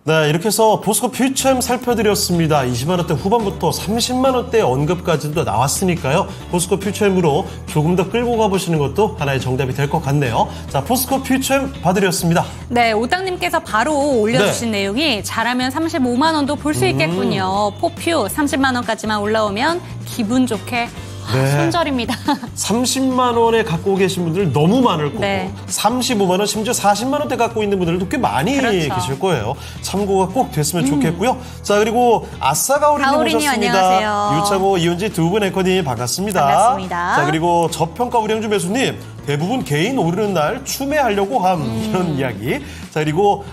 네, 이렇게 해서 포스코 퓨처엠 살펴드렸습니다. 20만 원대 후반부터 30만 원대 언급까지도 나왔으니까요. 포스코 퓨처엠으로 조금 더 끌고 가보시는 것도 하나의 정답이 될 것 같네요. 자, 포스코 퓨처엠 봐드렸습니다. 네, 오땅님께서 바로 올려주신 네. 내용이 잘하면 35만 원도 볼 수 있겠군요. 포퓨 30만 원까지만 올라오면 기분 좋게 네. 손절입니다. 30만 원에 갖고 계신 분들 너무 많을 거고 네. 35만 원 심지어 40만 원대 갖고 있는 분들도 꽤 많이 그렇죠. 계실 거예요. 참고가 꼭 됐으면 좋겠고요. 자, 그리고 아싸가오리님 가오리님 오셨습니다. 안녕하세요. 유창호, 이은지 두 분 앵커님 반갑습니다. 반갑습니다. 자, 그리고 저평가 우량주 매수님 대부분 개인 오르는 날 추매하려고 함 이런 이야기. 자, 그리고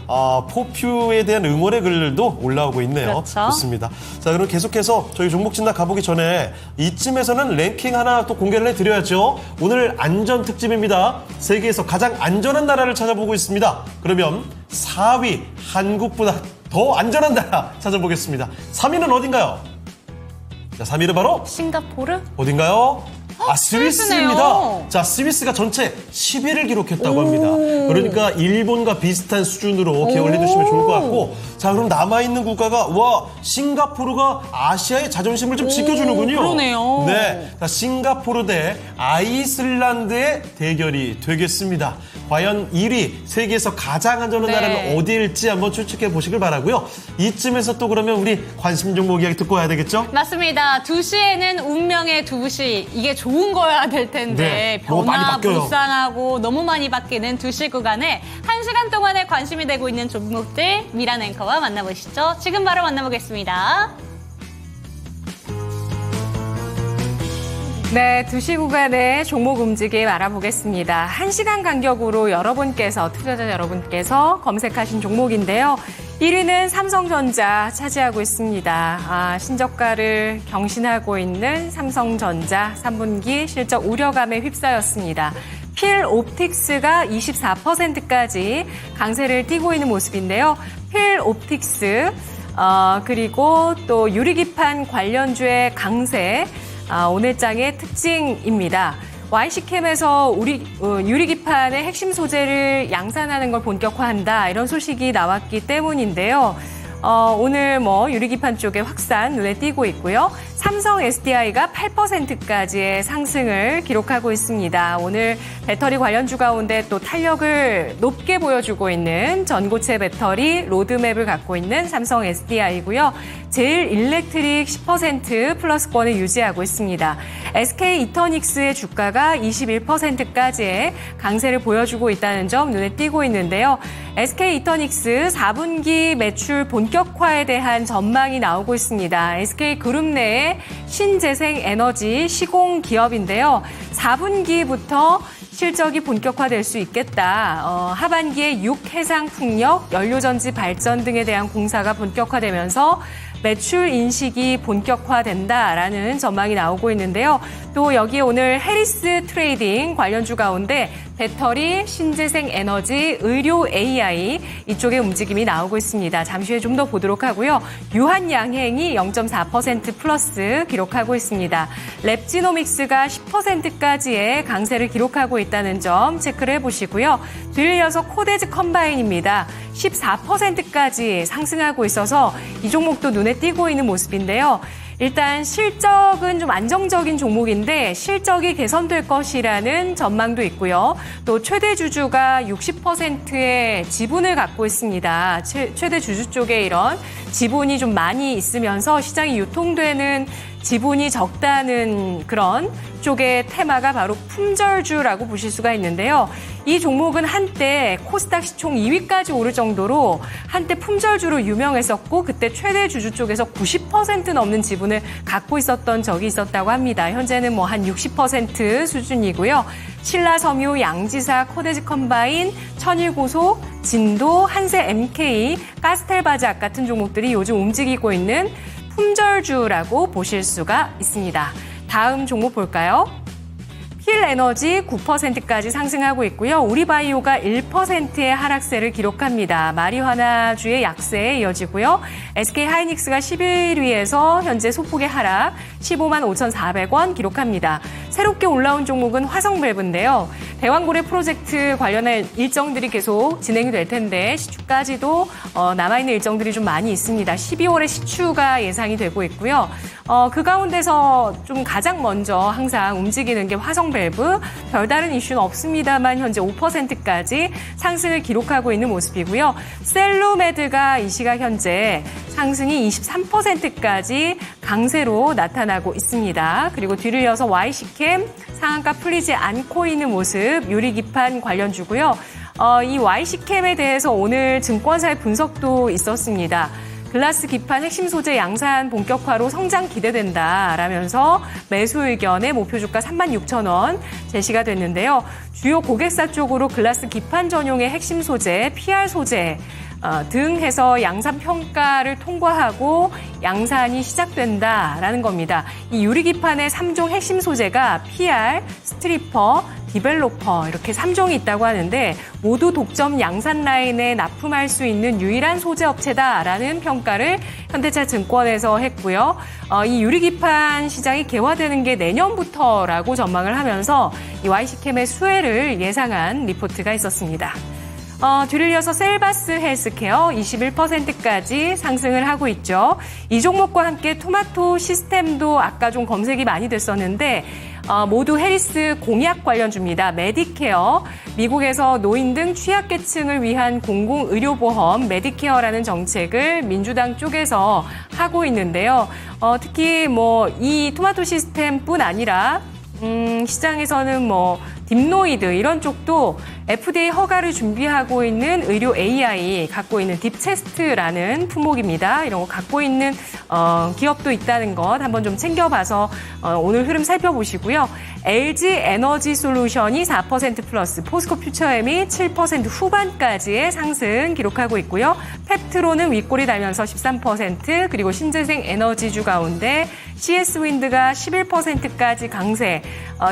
포퓨에 대한 응원의 글들도 올라오고 있네요. 그렇죠. 좋습니다. 자, 그럼 계속해서 저희 종목 진단 가보기 전에 이쯤에서는 랭킹 하나 또 공개를 해드려야죠. 오늘 안전 특집입니다. 세계에서 가장 안전한 나라를 찾아보고 있습니다. 그러면 4위 한국보다 더 안전한 나라 찾아보겠습니다. 3위는 어딘가요? 자, 3위는 바로 싱가포르? 어딘가요? 스위스입니다. 스위스네요. 자, 스위스가 전체 10위를 기록했다고 합니다. 그러니까 일본과 비슷한 수준으로 기억을 해두시면 좋을 것 같고, 자, 그럼 남아있는 국가가, 싱가포르가 아시아의 자존심을 좀 지켜주는군요. 그러네요. 네. 자, 싱가포르 대 아이슬란드의 대결이 되겠습니다. 과연 1위, 세계에서 가장 안전한 네. 나라는 어디일지 한번 추측해 보시길 바라고요. 이쯤에서 또 그러면 우리 관심 종목 이야기 듣고 와야 되겠죠? 맞습니다. 2시에는 운명의 2시. 이게 좋은 거여야 될 텐데 네, 너무 많이 바뀌어요. 변화무쌍하고 너무 많이 바뀌는 2시 구간에 1시간 동안에 관심이 되고 있는 종목들 미란 앵커와 만나보시죠. 지금 바로 만나보겠습니다. 네, 2시 구간의 종목 움직임 알아보겠습니다. 1시간 간격으로 투자자 여러분께서 검색하신 종목인데요. 1위는 삼성전자 차지하고 있습니다. 신저가를 경신하고 있는 삼성전자 3분기 실적 우려감에 휩싸였습니다. 필 옵틱스가 24%까지 강세를 띠고 있는 모습인데요. 필 옵틱스 그리고 또 유리기판 관련주의 강세 오늘장의 특징입니다. YC캠에서 유리기판의 핵심 소재를 양산하는 걸 본격화한다 이런 소식이 나왔기 때문인데요. 오늘 유리기판 쪽의 확산 눈에 띄고 있고요. 삼성 SDI가 8%까지의 상승을 기록하고 있습니다. 오늘 배터리 관련주 가운데 또 탄력을 높게 보여주고 있는 전고체 배터리 로드맵을 갖고 있는 삼성 SDI고요. 제일 일렉트릭 10% 플러스권을 유지하고 있습니다. SK 이터닉스의 주가가 21%까지의 강세를 보여주고 있다는 점 눈에 띄고 있는데요. SK 이터닉스 4분기 매출 본격화에 대한 전망이 나오고 있습니다. SK 그룹 내에 신재생 에너지 시공 기업인데요. 4분기부터 실적이 본격화될 수 있겠다. 하반기에 육해상 풍력, 연료전지 발전 등에 대한 공사가 본격화되면서 매출 인식이 본격화된다라는 전망이 나오고 있는데요. 또 여기에 오늘 해리스 트레이딩 관련주 가운데 배터리, 신재생 에너지, 의료 AI 이쪽의 움직임이 나오고 있습니다. 잠시 후에 좀 더 보도록 하고요. 유한양행이 0.4% 플러스 기록하고 있습니다. 랩지노믹스가 10%까지의 강세를 기록하고 있다는 점 체크를 해보시고요. 뒤이어서 코데즈 컴바인입니다. 14%까지 상승하고 있어서 이 종목도 눈에 띄고 있는 모습인데요. 일단 실적은 좀 안정적인 종목인데 실적이 개선될 것이라는 전망도 있고요. 또 최대 주주가 60%의 지분을 갖고 있습니다. 최대 주주 쪽에 이런 지분이 좀 많이 있으면서 시장이 유통되는 지분이 적다는 그런 쪽의 테마가 바로 품절주라고 보실 수가 있는데요. 이 종목은 한때 코스닥 시총 2위까지 오를 정도로 한때 품절주로 유명했었고 그때 최대 주주 쪽에서 90% 넘는 지분을 갖고 있었던 적이 있었다고 합니다. 현재는 뭐 한 60% 수준이고요. 신라섬유, 양지사, 코데지 컴바인, 천일고속, 진도, 한세 MK, 가스텔바작 같은 종목들이 요즘 움직이고 있는 품절주라고 보실 수가 있습니다. 다음 종목 볼까요? 필에너지 9%까지 상승하고 있고요. 우리바이오가 1%의 하락세를 기록합니다. 마리화나주의 약세에 이어지고요. SK하이닉스가 11위에서 현재 소폭의 하락 15만 5,400원 기록합니다. 새롭게 올라온 종목은 화성밸브인데요. 대왕고래 프로젝트 관련한 일정들이 계속 진행이 될 텐데 시추까지도 남아있는 일정들이 좀 많이 있습니다. 12월에 시추가 예상이 되고 있고요. 그 가운데서 좀 가장 먼저 항상 움직이는 게 화성밸브. 별다른 이슈는 없습니다만 현재 5%까지 상승을 기록하고 있는 모습이고요. 셀루메드가 이 시각 현재 상승이 23%까지 강세로 나타나고 있습니다. 그리고 뒤를 이어서 YC캠 상한가 풀리지 않고 있는 모습 유리기판 관련주고요. 이 YC캠에 대해서 오늘 증권사의 분석도 있었습니다. 글라스 기판 핵심 소재 양산 본격화로 성장 기대된다라면서 매수 의견의 목표 주가 36,000원 제시가 됐는데요. 주요 고객사 쪽으로 글라스 기판 전용의 핵심 소재, PR 소재 등 해서 양산 평가를 통과하고 양산이 시작된다라는 겁니다. 이 유리기판의 3종 핵심 소재가 PR, 스트리퍼, 디벨로퍼 이렇게 3종이 있다고 하는데 모두 독점 양산 라인에 납품할 수 있는 유일한 소재 업체다라는 평가를 현대차증권에서 했고요. 이 유리기판 시장이 개화되는 게 내년부터라고 전망을 하면서 이 YC캠의 수혜를 예상한 리포트가 있었습니다. 뒤를 이어서 셀바스 헬스케어 21%까지 상승을 하고 있죠. 이 종목과 함께 토마토 시스템도 아까 좀 검색이 많이 됐었는데 모두 해리스 공약 관련주입니다. 메디케어, 미국에서 노인 등 취약계층을 위한 공공의료보험 메디케어라는 정책을 민주당 쪽에서 하고 있는데요. 특히 뭐 이 토마토 시스템뿐 아니라 시장에서는 뭐 딥노이드 이런 쪽도 FDA 허가를 준비하고 있는 의료 AI 갖고 있는 딥체스트라는 품목입니다. 이런 거 갖고 있는 기업도 있다는 것 한번 좀 챙겨봐서 오늘 흐름 살펴보시고요. LG 에너지 솔루션이 4% 플러스, 포스코 퓨처엠이 7% 후반까지의 상승 기록하고 있고요. 펩트로는 윗골이 달면서 13%, 그리고 신재생 에너지주 가운데 CS윈드가 11%까지 강세.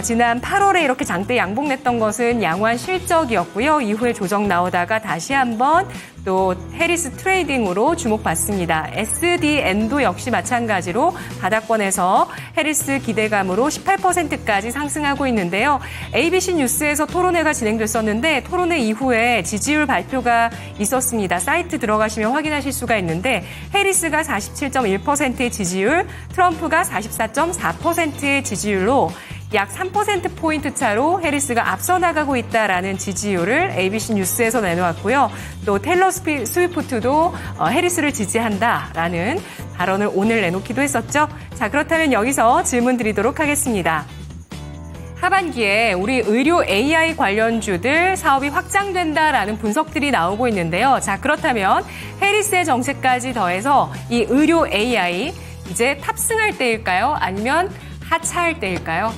지난 8월에 이렇게 장대 양봉냈던 것은 양호한 실적이었고요. 이후에 조정 나오다가 다시 한번 또 해리스 트레이딩으로 주목받습니다. SDN도 역시 마찬가지로 바닥권에서 해리스 기대감으로 18%까지 상승하고 있는데요. ABC 뉴스에서 토론회가 진행됐었는데 토론회 이후에 지지율 발표가 있었습니다. 사이트 들어가시면 확인하실 수가 있는데 해리스가 47.1%의 지지율, 트럼프가 44.4%의 지지율로 약 3%포인트 차로 해리스가 앞서 나가고 있다라는 지지율을 ABC 뉴스에서 내놓았고요. 또 테일러 스위프트도 해리스를 지지한다라는 발언을 오늘 내놓기도 했었죠. 자, 그렇다면 여기서 질문 드리도록 하겠습니다. 하반기에 우리 의료 AI 관련주들 사업이 확장된다라는 분석들이 나오고 있는데요. 자, 그렇다면 해리스의 정책까지 더해서 이 의료 AI 이제 탑승할 때일까요? 아니면 하차할 때일까요?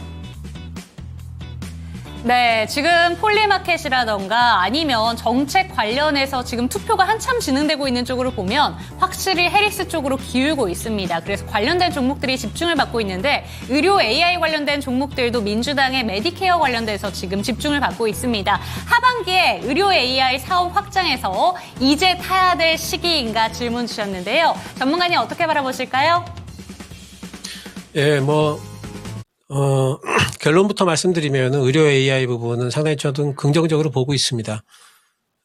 네, 지금 폴리마켓이라던가 아니면 정책 관련해서 지금 투표가 한참 진행되고 있는 쪽으로 보면 확실히 해리스 쪽으로 기울고 있습니다. 그래서 관련된 종목들이 집중을 받고 있는데 의료 AI 관련된 종목들도 민주당의 메디케어 관련돼서 지금 집중을 받고 있습니다. 하반기에 의료 AI 사업 확장해서 이제 타야 될 시기인가 질문 주셨는데요. 전문가님 어떻게 바라보실까요? 예, 결론부터 말씀드리면 의료 AI 부분은 상당히 저도 긍정적으로 보고 있습니다.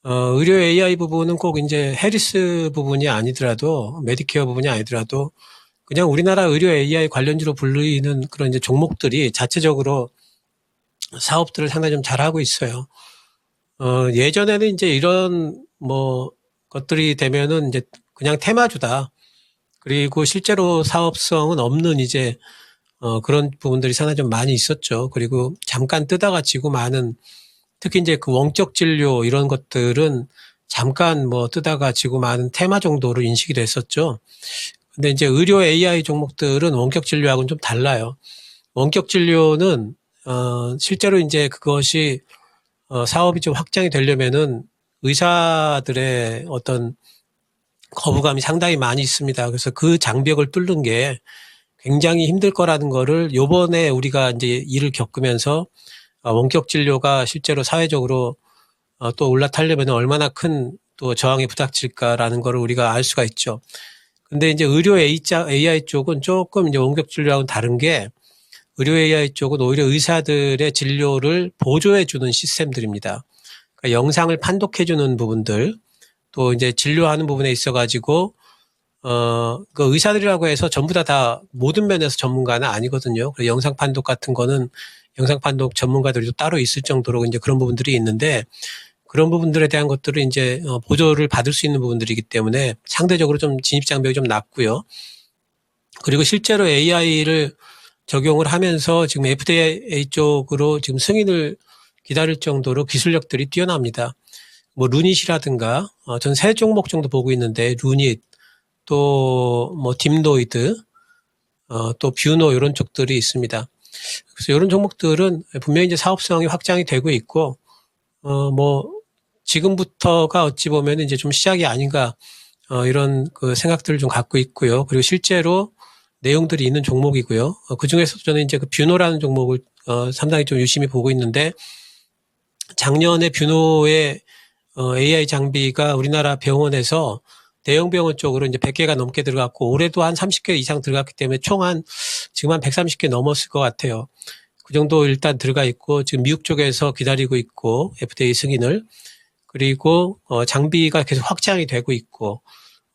의료 AI 부분은 꼭 이제 해리스 부분이 아니더라도 메디케어 부분이 아니더라도 그냥 우리나라 의료 AI 관련주로 불리는 그런 이제 종목들이 자체적으로 사업들을 상당히 좀 잘하고 있어요. 예전에는 이제 이런 것들이 되면은 이제 그냥 테마주다. 그리고 실제로 사업성은 없는 이제 그런 부분들이 상당히 좀 많이 있었죠. 그리고 잠깐 뜨다가 지고 많은 특히 이제 그 원격 진료 이런 것들은 잠깐 뭐 뜨다가 지고 많은 테마 정도로 인식이 됐었죠. 근데 이제 의료 AI 종목들은 원격 진료하고는 좀 달라요. 원격 진료는 실제로 이제 그것이 사업이 좀 확장이 되려면은 의사들의 어떤 거부감이 상당히 많이 있습니다. 그래서 그 장벽을 뚫는 게 굉장히 힘들 거라는 거를 요번에 우리가 이제 일을 겪으면서 원격 진료가 실제로 사회적으로 또 올라타려면 얼마나 큰 또 저항에 부닥칠까라는 거를 우리가 알 수가 있죠. 근데 이제 의료 AI 쪽은 조금 이제 원격 진료하고는 다른 게 의료 AI 쪽은 오히려 의사들의 진료를 보조해 주는 시스템들입니다. 그러니까 영상을 판독해 주는 부분들 또 이제 진료하는 부분에 있어 가지고 그 의사들이라고 해서 전부 다 모든 면에서 전문가는 아니거든요. 그래서 영상 판독 같은 거는 영상 판독 전문가들이 따로 있을 정도로 이제 그런 부분들이 있는데 그런 부분들에 대한 것들을 이제 보조를 받을 수 있는 부분들이기 때문에 상대적으로 좀 진입 장벽이 좀 낮고요. 그리고 실제로 AI를 적용을 하면서 지금 FDA 쪽으로 지금 승인을 기다릴 정도로 기술력들이 뛰어납니다. 뭐 루닛이라든가 전 세 종목 정도 보고 있는데 루닛 또 뭐 딥노이드 또 뷰노 이런 쪽들이 있습니다. 그래서 이런 종목들은 분명히 이제 사업성이 확장이 되고 있고 뭐 지금부터가 어찌 보면 이제 좀 시작이 아닌가 이런 그 생각들을 좀 갖고 있고요. 그리고 실제로 내용들이 있는 종목이고요. 그 중에서도 저는 이제 그 뷰노라는 종목을 상당히 좀 유심히 보고 있는데 작년에 뷰노의 AI 장비가 우리나라 병원에서 대형 병원 쪽으로 이제 100개가 넘게 들어갔고 올해도 한 30개 이상 들어갔기 때문에 총 지금 한 130개 넘었을 것 같아요. 그 정도 일단 들어가 있고 지금 미국 쪽에서 기다리고 있고 FDA 승인을 그리고 장비가 계속 확장이 되고 있고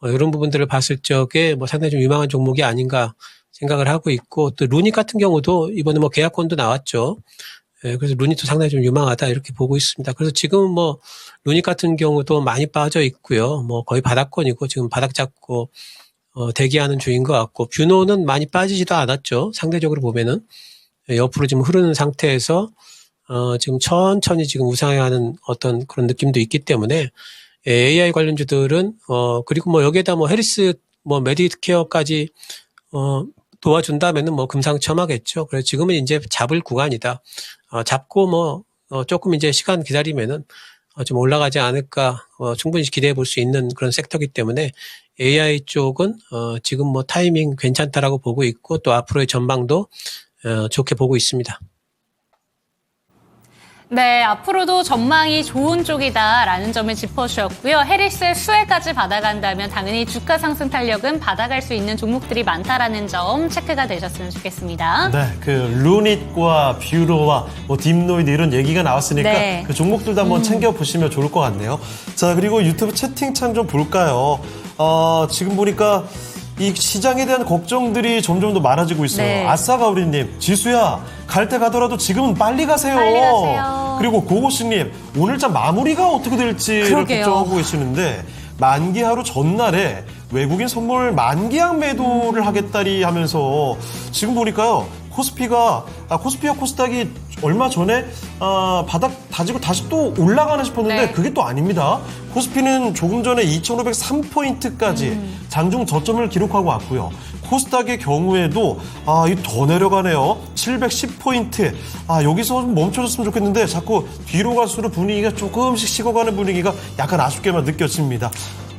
이런 부분들을 봤을 적에 뭐 상당히 좀 유망한 종목이 아닌가 생각을 하고 있고 또 루닛 같은 경우도 이번에 뭐 계약권도 나왔죠. 그래서 루닛도 상당히 좀 유망하다 이렇게 보고 있습니다. 그래서 지금 뭐 루닛 같은 경우도 많이 빠져 있고요. 뭐 거의 바닥권이고 지금 바닥 잡고 대기하는 중인 것 같고 뷰노는 많이 빠지지도 않았죠. 상대적으로 보면은 옆으로 지금 흐르는 상태에서 지금 천천히 지금 우상향하는 어떤 그런 느낌도 있기 때문에 AI 관련주들은 그리고 뭐 여기에다 뭐 헤리스 뭐 메디케어까지 도와준다면은 뭐 금상첨화겠죠. 그래서 지금은 이제 잡을 구간이다. 잡고 뭐 조금 이제 시간 기다리면은 좀 올라가지 않을까 충분히 기대해 볼 수 있는 그런 섹터이기 때문에 AI 쪽은 지금 뭐 타이밍 괜찮다라고 보고 있고 또 앞으로의 전망도 좋게 보고 있습니다. 네, 앞으로도 전망이 좋은 쪽이다라는 점을 짚어주셨고요. 해리스의 수혜까지 받아간다면 당연히 주가 상승 탄력은 받아갈 수 있는 종목들이 많다라는 점 체크가 되셨으면 좋겠습니다. 네, 그 루닛과 뷰노와 뭐 딥노이드 이런 얘기가 나왔으니까 네. 그 종목들도 한번 챙겨보시면 좋을 것 같네요. 자, 그리고 유튜브 채팅창 좀 볼까요? 지금 보니까 이 시장에 대한 걱정들이 점점 더 많아지고 있어요. 네. 아싸가우리님, 지수야, 갈 때 가더라도 지금은 빨리 가세요. 빨리 가세요. 그리고 고고씨님, 오늘자 마무리가 어떻게 될지를 그러게요. 걱정하고 계시는데 만기 하루 전날에 외국인 선물 만기약 매도를 하겠다리 하면서 지금 보니까요. 코스피와 코스닥이 얼마 전에 바닥 다지고 다시 또 올라가나 싶었는데 네. 그게 또 아닙니다. 코스피는 조금 전에 2,503포인트까지 장중 저점을 기록하고 왔고요. 코스닥의 경우에도 더 내려가네요. 710포인트. 여기서 좀 멈춰줬으면 좋겠는데 자꾸 뒤로 갈수록 분위기가 조금씩 식어가는 분위기가 약간 아쉽게만 느껴집니다.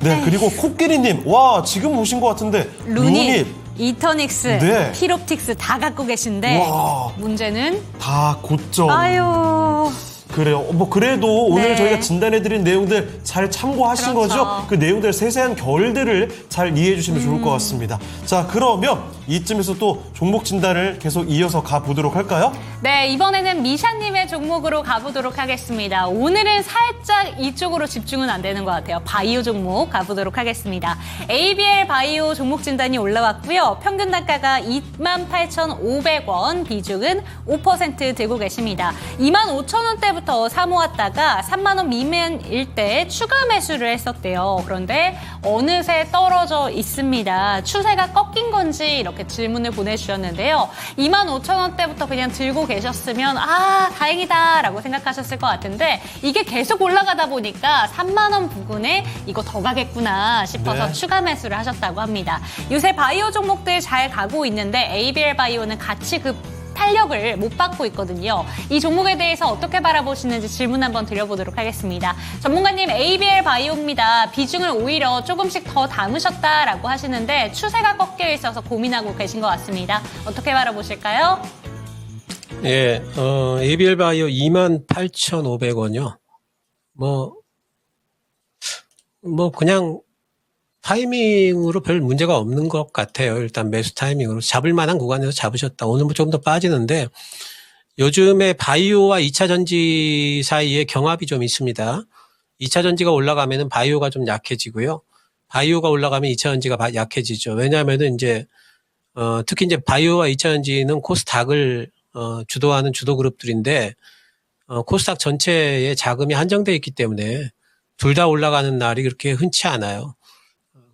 네, 그리고 코끼리님, 와 지금 오신 것 같은데 루닛, 이터닉스, 네. 필옵틱스 다 갖고 계신데 와. 문제는 다 고점. 아유. 그래요. 뭐 그래도 오늘 네. 저희가 진단해드린 내용들 잘 참고하신 그렇죠. 거죠? 그 내용들 세세한 결들을 잘 이해해 주시면 좋을 것 같습니다. 자, 그러면 이쯤에서 또 종목 진단을 계속 이어서 가보도록 할까요? 네, 이번에는 미샤님의 종목으로 가보도록 하겠습니다. 오늘은 살짝 이쪽으로 집중은 안 되는 것 같아요. 바이오 종목 가보도록 하겠습니다. ABL 바이오 종목 진단이 올라왔고요. 평균 단가가 28,500원, 비중은 5% 들고 계십니다. 25,000원대부터 전부터 사모았다가 3만 원 미만일 때 추가 매수를 했었대요. 그런데 어느새 떨어져 있습니다. 추세가 꺾인 건지 이렇게 질문을 보내주셨는데요. 25,000원대부터 그냥 들고 계셨으면 다행이다라고 생각하셨을 것 같은데 이게 계속 올라가다 보니까 3만 원 부근에 이거 더 가겠구나 싶어서 네. 추가 매수를 하셨다고 합니다. 요새 바이오 종목들 잘 가고 있는데 ABL 바이오는 같이 그 탄력을 못 받고 있거든요. 이 종목에 대해서 어떻게 바라보시는지 질문 한번 드려보도록 하겠습니다. 전문가님, ABL 바이오입니다. 비중을 오히려 조금씩 더 담으셨다라고 하시는데 추세가 꺾여 있어서 고민하고 계신 것 같습니다. 어떻게 바라보실까요? 예, ABL 바이오 28,500원이요. 그냥 타이밍으로 별 문제가 없는 것 같아요. 일단 매수 타이밍으로 잡을 만한 구간에서 잡으셨다. 오늘 좀 더 빠지는데 요즘에 바이오와 2차 전지 사이에 경합이 좀 있습니다. 2차 전지가 올라가면은 바이오가 좀 약해지고요. 바이오가 올라가면 2차 전지가 약해지죠. 왜냐하면은 이제 특히 이제 바이오와 2차 전지는 코스닥을 주도하는 주도 그룹들인데 코스닥 전체의 자금이 한정되어 있기 때문에 둘 다 올라가는 날이 그렇게 흔치 않아요.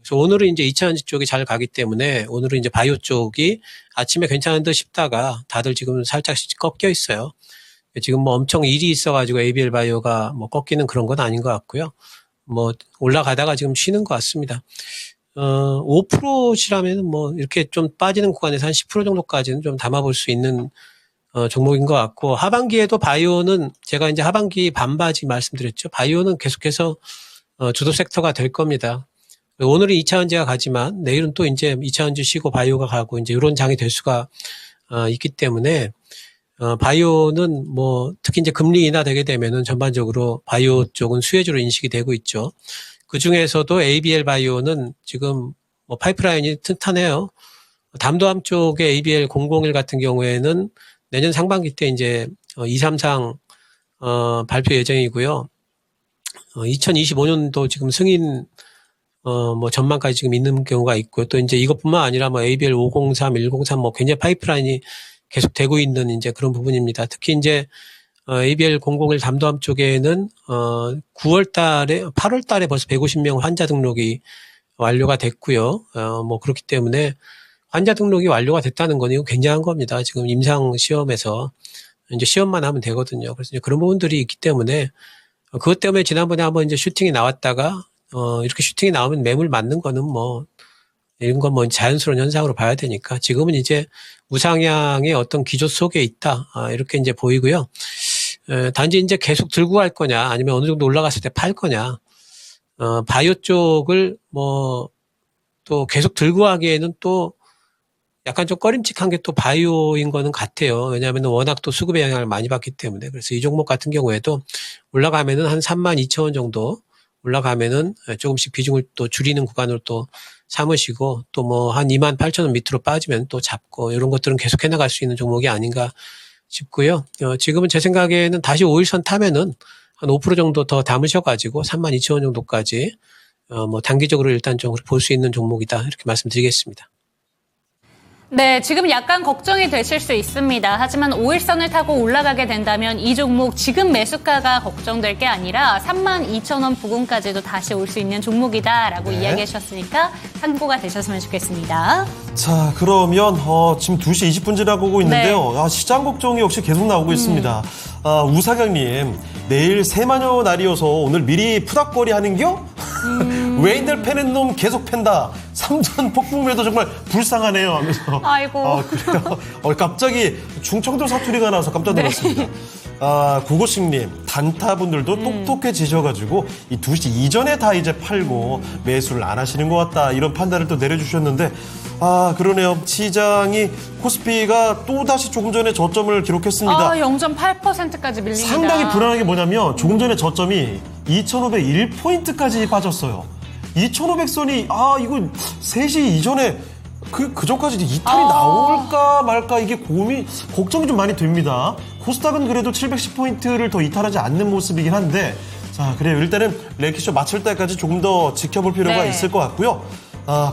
그래서 오늘은 이제 2차 전지 쪽이 잘 가기 때문에 오늘은 이제 바이오 쪽이 아침에 괜찮은 듯 싶다가 다들 지금 살짝씩 꺾여 있어요. 지금 뭐 엄청 일이 있어가지고 ABL 바이오가 뭐 꺾이는 그런 건 아닌 것 같고요. 뭐 올라가다가 지금 쉬는 것 같습니다. 5%시라면 뭐 이렇게 좀 빠지는 구간에서 한 10% 정도까지는 좀 담아볼 수 있는 종목인 것 같고, 하반기에도 바이오는 제가 이제 하반기 반바지 말씀드렸죠. 바이오는 계속해서 주도 섹터가 될 겁니다. 오늘은 2차 전지가 가지만 내일은 또 이제 2차 전지 쉬고 바이오가 가고 이제 이런 장이 될 수가 있기 때문에 바이오는 뭐 특히 이제 금리 인하되게 되면은 전반적으로 바이오 쪽은 수혜주로 인식이 되고 있죠. 그 중에서도 ABL 바이오는 지금 뭐 파이프라인이 튼튼해요. 담도암 쪽의 ABL 001 같은 경우에는 내년 상반기 때 이제 233 발표 예정이고요. 2025년도 지금 승인 뭐 전망까지 지금 있는 경우가 있고요. 또 이제 이것뿐만 아니라 뭐 ABL 503, 103 뭐 굉장히 파이프라인이 계속 되고 있는 이제 그런 부분입니다. 특히 이제 ABL 001 담도암 쪽에는 9월 달에 8월 달에 벌써 150명 환자 등록이 완료가 됐고요. 뭐 그렇기 때문에 환자 등록이 완료가 됐다는 건 이거 굉장한 겁니다. 지금 임상 시험에서 이제 시험만 하면 되거든요. 그래서 이제 그런 부분들이 있기 때문에 그것 때문에 지난번에 한번 이제 슈팅이 나왔다가 이렇게 슈팅이 나오면 매물 맞는 거는 뭐 이런 건 뭐 자연스러운 현상으로 봐야 되니까 지금은 이제 우상향의 어떤 기조 속에 있다 이렇게 이제 보이고요. 단지 이제 계속 들고 갈 거냐 아니면 어느 정도 올라갔을 때 팔 거냐. 바이오 쪽을 뭐 또 계속 들고 가기에는 또 약간 좀 꺼림칙한 게 또 바이오인 거는 같아요. 왜냐하면 워낙 또 수급의 영향을 많이 받기 때문에. 그래서 이 종목 같은 경우에도 올라가면은 한 32,000원 정도 올라가면은 조금씩 비중을 또 줄이는 구간으로 또 삼으시고 또 뭐 한 28,000원 밑으로 빠지면 또 잡고 이런 것들은 계속 해나갈 수 있는 종목이 아닌가 싶고요. 지금은 제 생각에는 다시 5일선 타면은 한 5% 정도 더 담으셔가지고 32,000원 정도까지 뭐 단기적으로 일단 좀 볼 수 있는 종목이다 이렇게 말씀드리겠습니다. 네, 지금 약간 걱정이 되실 수 있습니다. 하지만 5일선을 타고 올라가게 된다면 이 종목 지금 매수가가 걱정될 게 아니라 32,000원 부근까지도 다시 올 수 있는 종목이다라고 네. 이야기해 주셨으니까 참고가 되셨으면 좋겠습니다. 자, 그러면 지금 2시 20분 지나고 있는데요. 시장 걱정이 역시 계속 나오고 있습니다. 우사경님, 내일 세마녀 날이어서 오늘 미리 푸닥거리 하는겨? 웨인들 패는 놈 계속 팬다. 삼전 폭풍매도 정말 불쌍하네요 하면서. 아이고. 그래요? 갑자기 충청도 사투리가 나와서 깜짝 놀랐습니다. 고고식님, 단타분들도 똑똑해지셔가지고 이 2시 이전에 다 이제 팔고 매수를 안 하시는 것 같다. 이런 판단을 또 내려주셨는데 그러네요. 시장이 코스피가 또다시 조금 전에 저점을 기록했습니다. 0.8%까지 밀립니다. 상당히 불안한 게 뭐냐면 조금 전에 저점이 2,501포인트까지 빠졌어요. 2,500선이 이거 3시 이전에 그 전까지 이탈이 나올까 말까 이게 걱정이 좀 많이 됩니다. 코스닥은 그래도 710포인트를 더 이탈하지 않는 모습이긴 한데 자, 그래요. 일단은 랭킹쇼 마칠 때까지 조금 더 지켜볼 필요가 있을 것 같고요.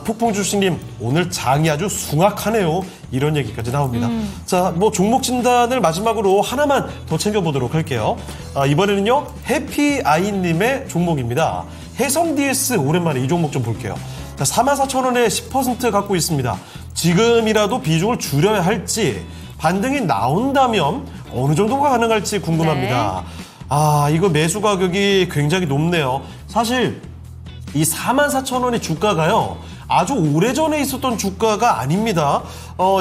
폭풍주식님, 오늘 장이 아주 숭악하네요. 이런 얘기까지 나옵니다. 자, 뭐 종목 진단을 마지막으로 하나만 더 챙겨보도록 할게요. 이번에는요, 해피아이님의 종목입니다. 해성DS 오랜만에 이 종목 좀 볼게요. 자, 44,000원에 10% 갖고 있습니다. 지금이라도 비중을 줄여야 할지, 반등이 나온다면 어느 정도가 가능할지 궁금합니다. 이거 매수 가격이 굉장히 높네요. 사실 이 44,000원의 주가가요, 아주 오래전에 있었던 주가가 아닙니다.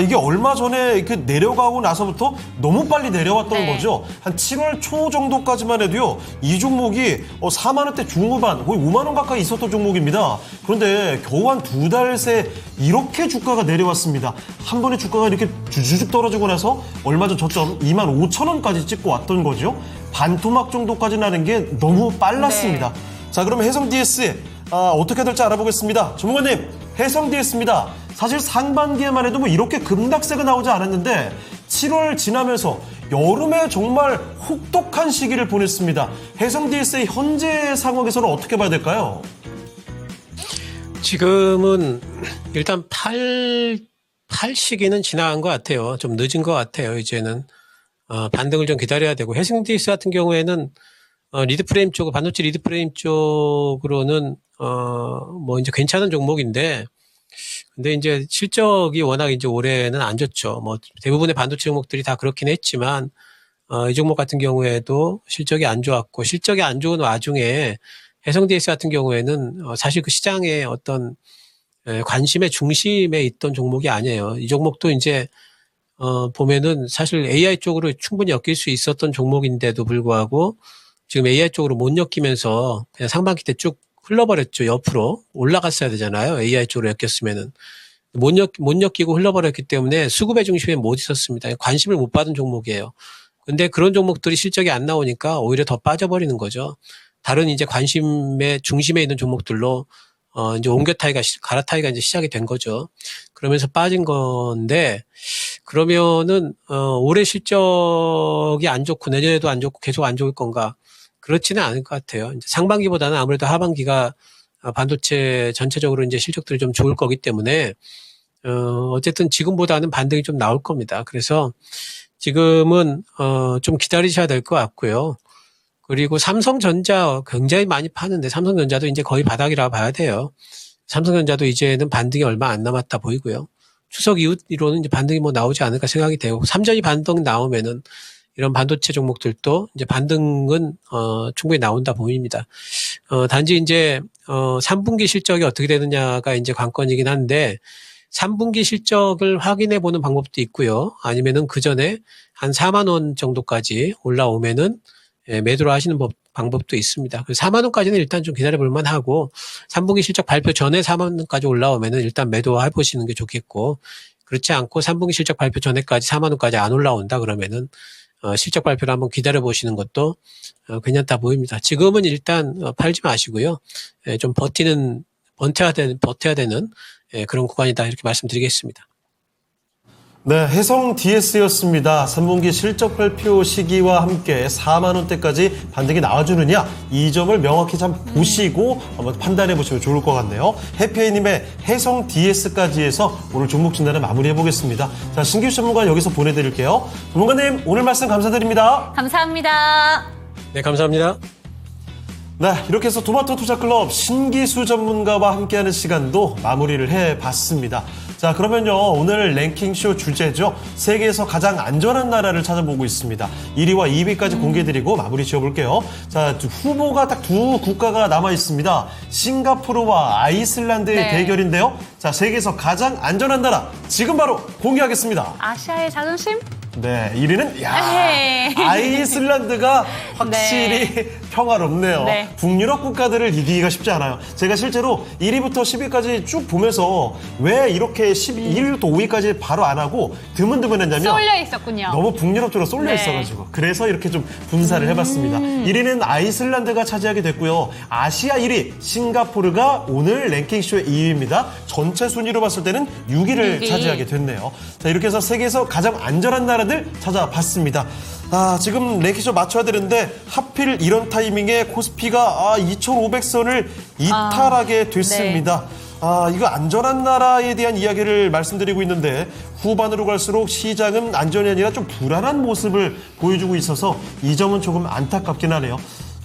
이게 얼마 전에 이렇게 내려가고 나서부터 너무 빨리 내려왔던 거죠. 한 7월 초 정도까지만 해도요, 이 종목이 4만 원대 중후반, 거의 5만 원 가까이 있었던 종목입니다. 그런데 겨우 한 2달 새 이렇게 주가가 내려왔습니다. 한 번에 주가가 이렇게 주주죽 떨어지고 나서 얼마 전 저점 2만 5천 원까지 찍고 왔던 거죠. 반토막 정도까지 나는 게 너무 빨랐습니다. 자, 그러면 해성DS 어떻게 될지 알아보겠습니다. 전문가님, 해성DS입니다. 사실 상반기에만 해도 뭐 이렇게 급락세가 나오지 않았는데 7월 지나면서 여름에 정말 혹독한 시기를 보냈습니다. 해성DS의 현재 상황에서는 어떻게 봐야 될까요? 지금은 일단 팔 시기는 지나간 것 같아요. 좀 늦은 것 같아요. 이제는 반등을 좀 기다려야 되고, 해성DS 같은 경우에는 리드프레임 쪽, 반도체 리드프레임 쪽으로는 뭐 이제 괜찮은 종목인데, 근데 이제 실적이 워낙 이제 올해는 안 좋죠. 뭐 대부분의 반도체 종목들이 다 그렇긴 했지만, 이 종목 같은 경우에도 실적이 안 좋았고, 실적이 안 좋은 와중에 해성DS 같은 경우에는 사실 그 시장의 어떤 관심의 중심에 있던 종목이 아니에요. 이 종목도 이제 보면은 사실 AI 쪽으로 충분히 엮일 수 있었던 종목인데도 불구하고 지금 AI 쪽으로 못 엮이면서 그냥 상반기 때 쭉 흘러버렸죠. 옆으로 올라갔어야 되잖아요. AI 쪽으로 엮였으면은 못 엮이고 흘러버렸기 때문에 수급의 중심에 못 있었습니다. 관심을 못 받은 종목이에요. 근데 그런 종목들이 실적이 안 나오니까 오히려 더 빠져버리는 거죠. 다른 이제 관심의 중심에 있는 종목들로 이제 갈아타기가 이제 시작이 된 거죠. 그러면서 빠진 건데, 그러면은 올해 실적이 안 좋고 내년에도 안 좋고 계속 안 좋을 건가? 그렇지는 않을 것 같아요. 이제 상반기보다는 아무래도 하반기가 반도체 전체적으로 이제 실적들이 좀 좋을 거기 때문에 어쨌든 지금보다는 반등이 좀 나올 겁니다. 그래서 지금은 좀 기다리셔야 될 것 같고요. 그리고 삼성전자 굉장히 많이 파는데 삼성전자도 이제 거의 바닥이라고 봐야 돼요. 삼성전자도 이제는 반등이 얼마 안 남았다 보이고요. 추석 이후로는 이제 반등이 뭐 나오지 않을까 생각이 되고, 삼전이 반등 나오면은 이런 반도체 종목들도 이제 반등은 충분히 나온다 보입니다. 단지 이제 3분기 실적이 어떻게 되느냐가 이제 관건이긴 한데, 3분기 실적을 확인해 보는 방법도 있고요. 아니면은 그 전에 한 4만 원 정도까지 올라오면은 매도를 하시는 방법도 있습니다. 4만 원까지는 일단 좀 기다려 볼 만하고, 3분기 실적 발표 전에 4만 원까지 올라오면은 일단 매도해 보시는 게 좋겠고, 그렇지 않고 3분기 실적 발표 전에까지 4만 원까지 안 올라온다 그러면은 실적 발표를 한번 기다려 보시는 것도 괜찮다 보입니다. 지금은 일단 팔지 마시고요. 좀 버텨야 되는 그런 구간이다 이렇게 말씀드리겠습니다. 네, 해성DS였습니다. 3분기 실적 발표 시기와 함께 4만 원대까지 반등이 나와주느냐, 이 점을 명확히 참 보시고 한번 판단해 보시면 좋을 것 같네요. 해피님의 해성DS까지 해서 오늘 종목 진단을 마무리해 보겠습니다. 자, 신기수 전문가 여기서 보내드릴게요. 전문가님, 오늘 말씀 감사드립니다. 감사합니다. 네, 감사합니다. 네, 이렇게 해서 토마토 투자클럽 신기수 전문가와 함께하는 시간도 마무리를 해봤습니다. 자, 그러면요, 오늘 랭킹쇼 주제죠. 세계에서 가장 안전한 나라를 찾아보고 있습니다. 1위와 2위까지 공개드리고 마무리 지어볼게요. 자, 후보가 딱 두 국가가 남아 있습니다. 싱가포르와 아이슬란드의 대결인데요. 자, 세계에서 가장 안전한 나라 지금 바로 공개하겠습니다. 아시아의 자존심? 네, 1위는 아이슬란드가 확실히 평화롭네요. 북유럽 국가들을 이기기가 쉽지 않아요. 제가 실제로 1위부터 10위까지 쭉 보면서 왜 이렇게 1위부터 5위까지 바로 안 하고 드문드문했냐면 쏠려 있었군요. 너무 북유럽 쪽으로 쏠려 있어가지고 그래서 이렇게 좀 분사를 해봤습니다. 1위는 아이슬란드가 차지하게 됐고요. 아시아 1위 싱가포르가 오늘 랭킹쇼의 2위입니다. 전체 순위로 봤을 때는 6위를 차지하게 됐네요. 자, 이렇게 해서 세계에서 가장 안전한 나라들 찾아봤습니다. 지금 랭킹쇼 맞춰야 되는데 하필 이런 타이밍에 코스피가 2,500선을 이탈하게 됐습니다. 이거 안전한 나라에 대한 이야기를 말씀드리고 있는데 후반으로 갈수록 시장은 안전이 아니라 좀 불안한 모습을 보여주고 있어서 이 점은 조금 안타깝긴 하네요.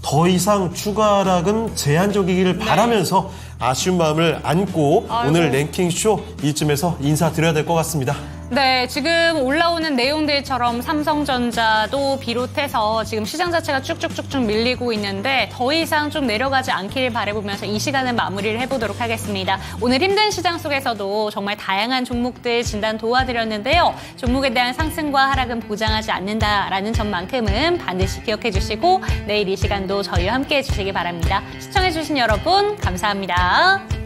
더 이상 추가 하락은 제한적이기를 바라면서 아쉬운 마음을 안고 오늘 랭킹쇼 이쯤에서 인사드려야 될 것 같습니다. 네, 지금 올라오는 내용들처럼 삼성전자도 비롯해서 지금 시장 자체가 쭉쭉쭉쭉 밀리고 있는데 더 이상 좀 내려가지 않기를 바라보면서 이 시간은 마무리를 해보도록 하겠습니다. 오늘 힘든 시장 속에서도 정말 다양한 종목들 진단 도와드렸는데요. 종목에 대한 상승과 하락은 보장하지 않는다라는 점만큼은 반드시 기억해 주시고 내일 이 시간도 저희와 함께 해주시기 바랍니다. 시청해주신 여러분 감사합니다.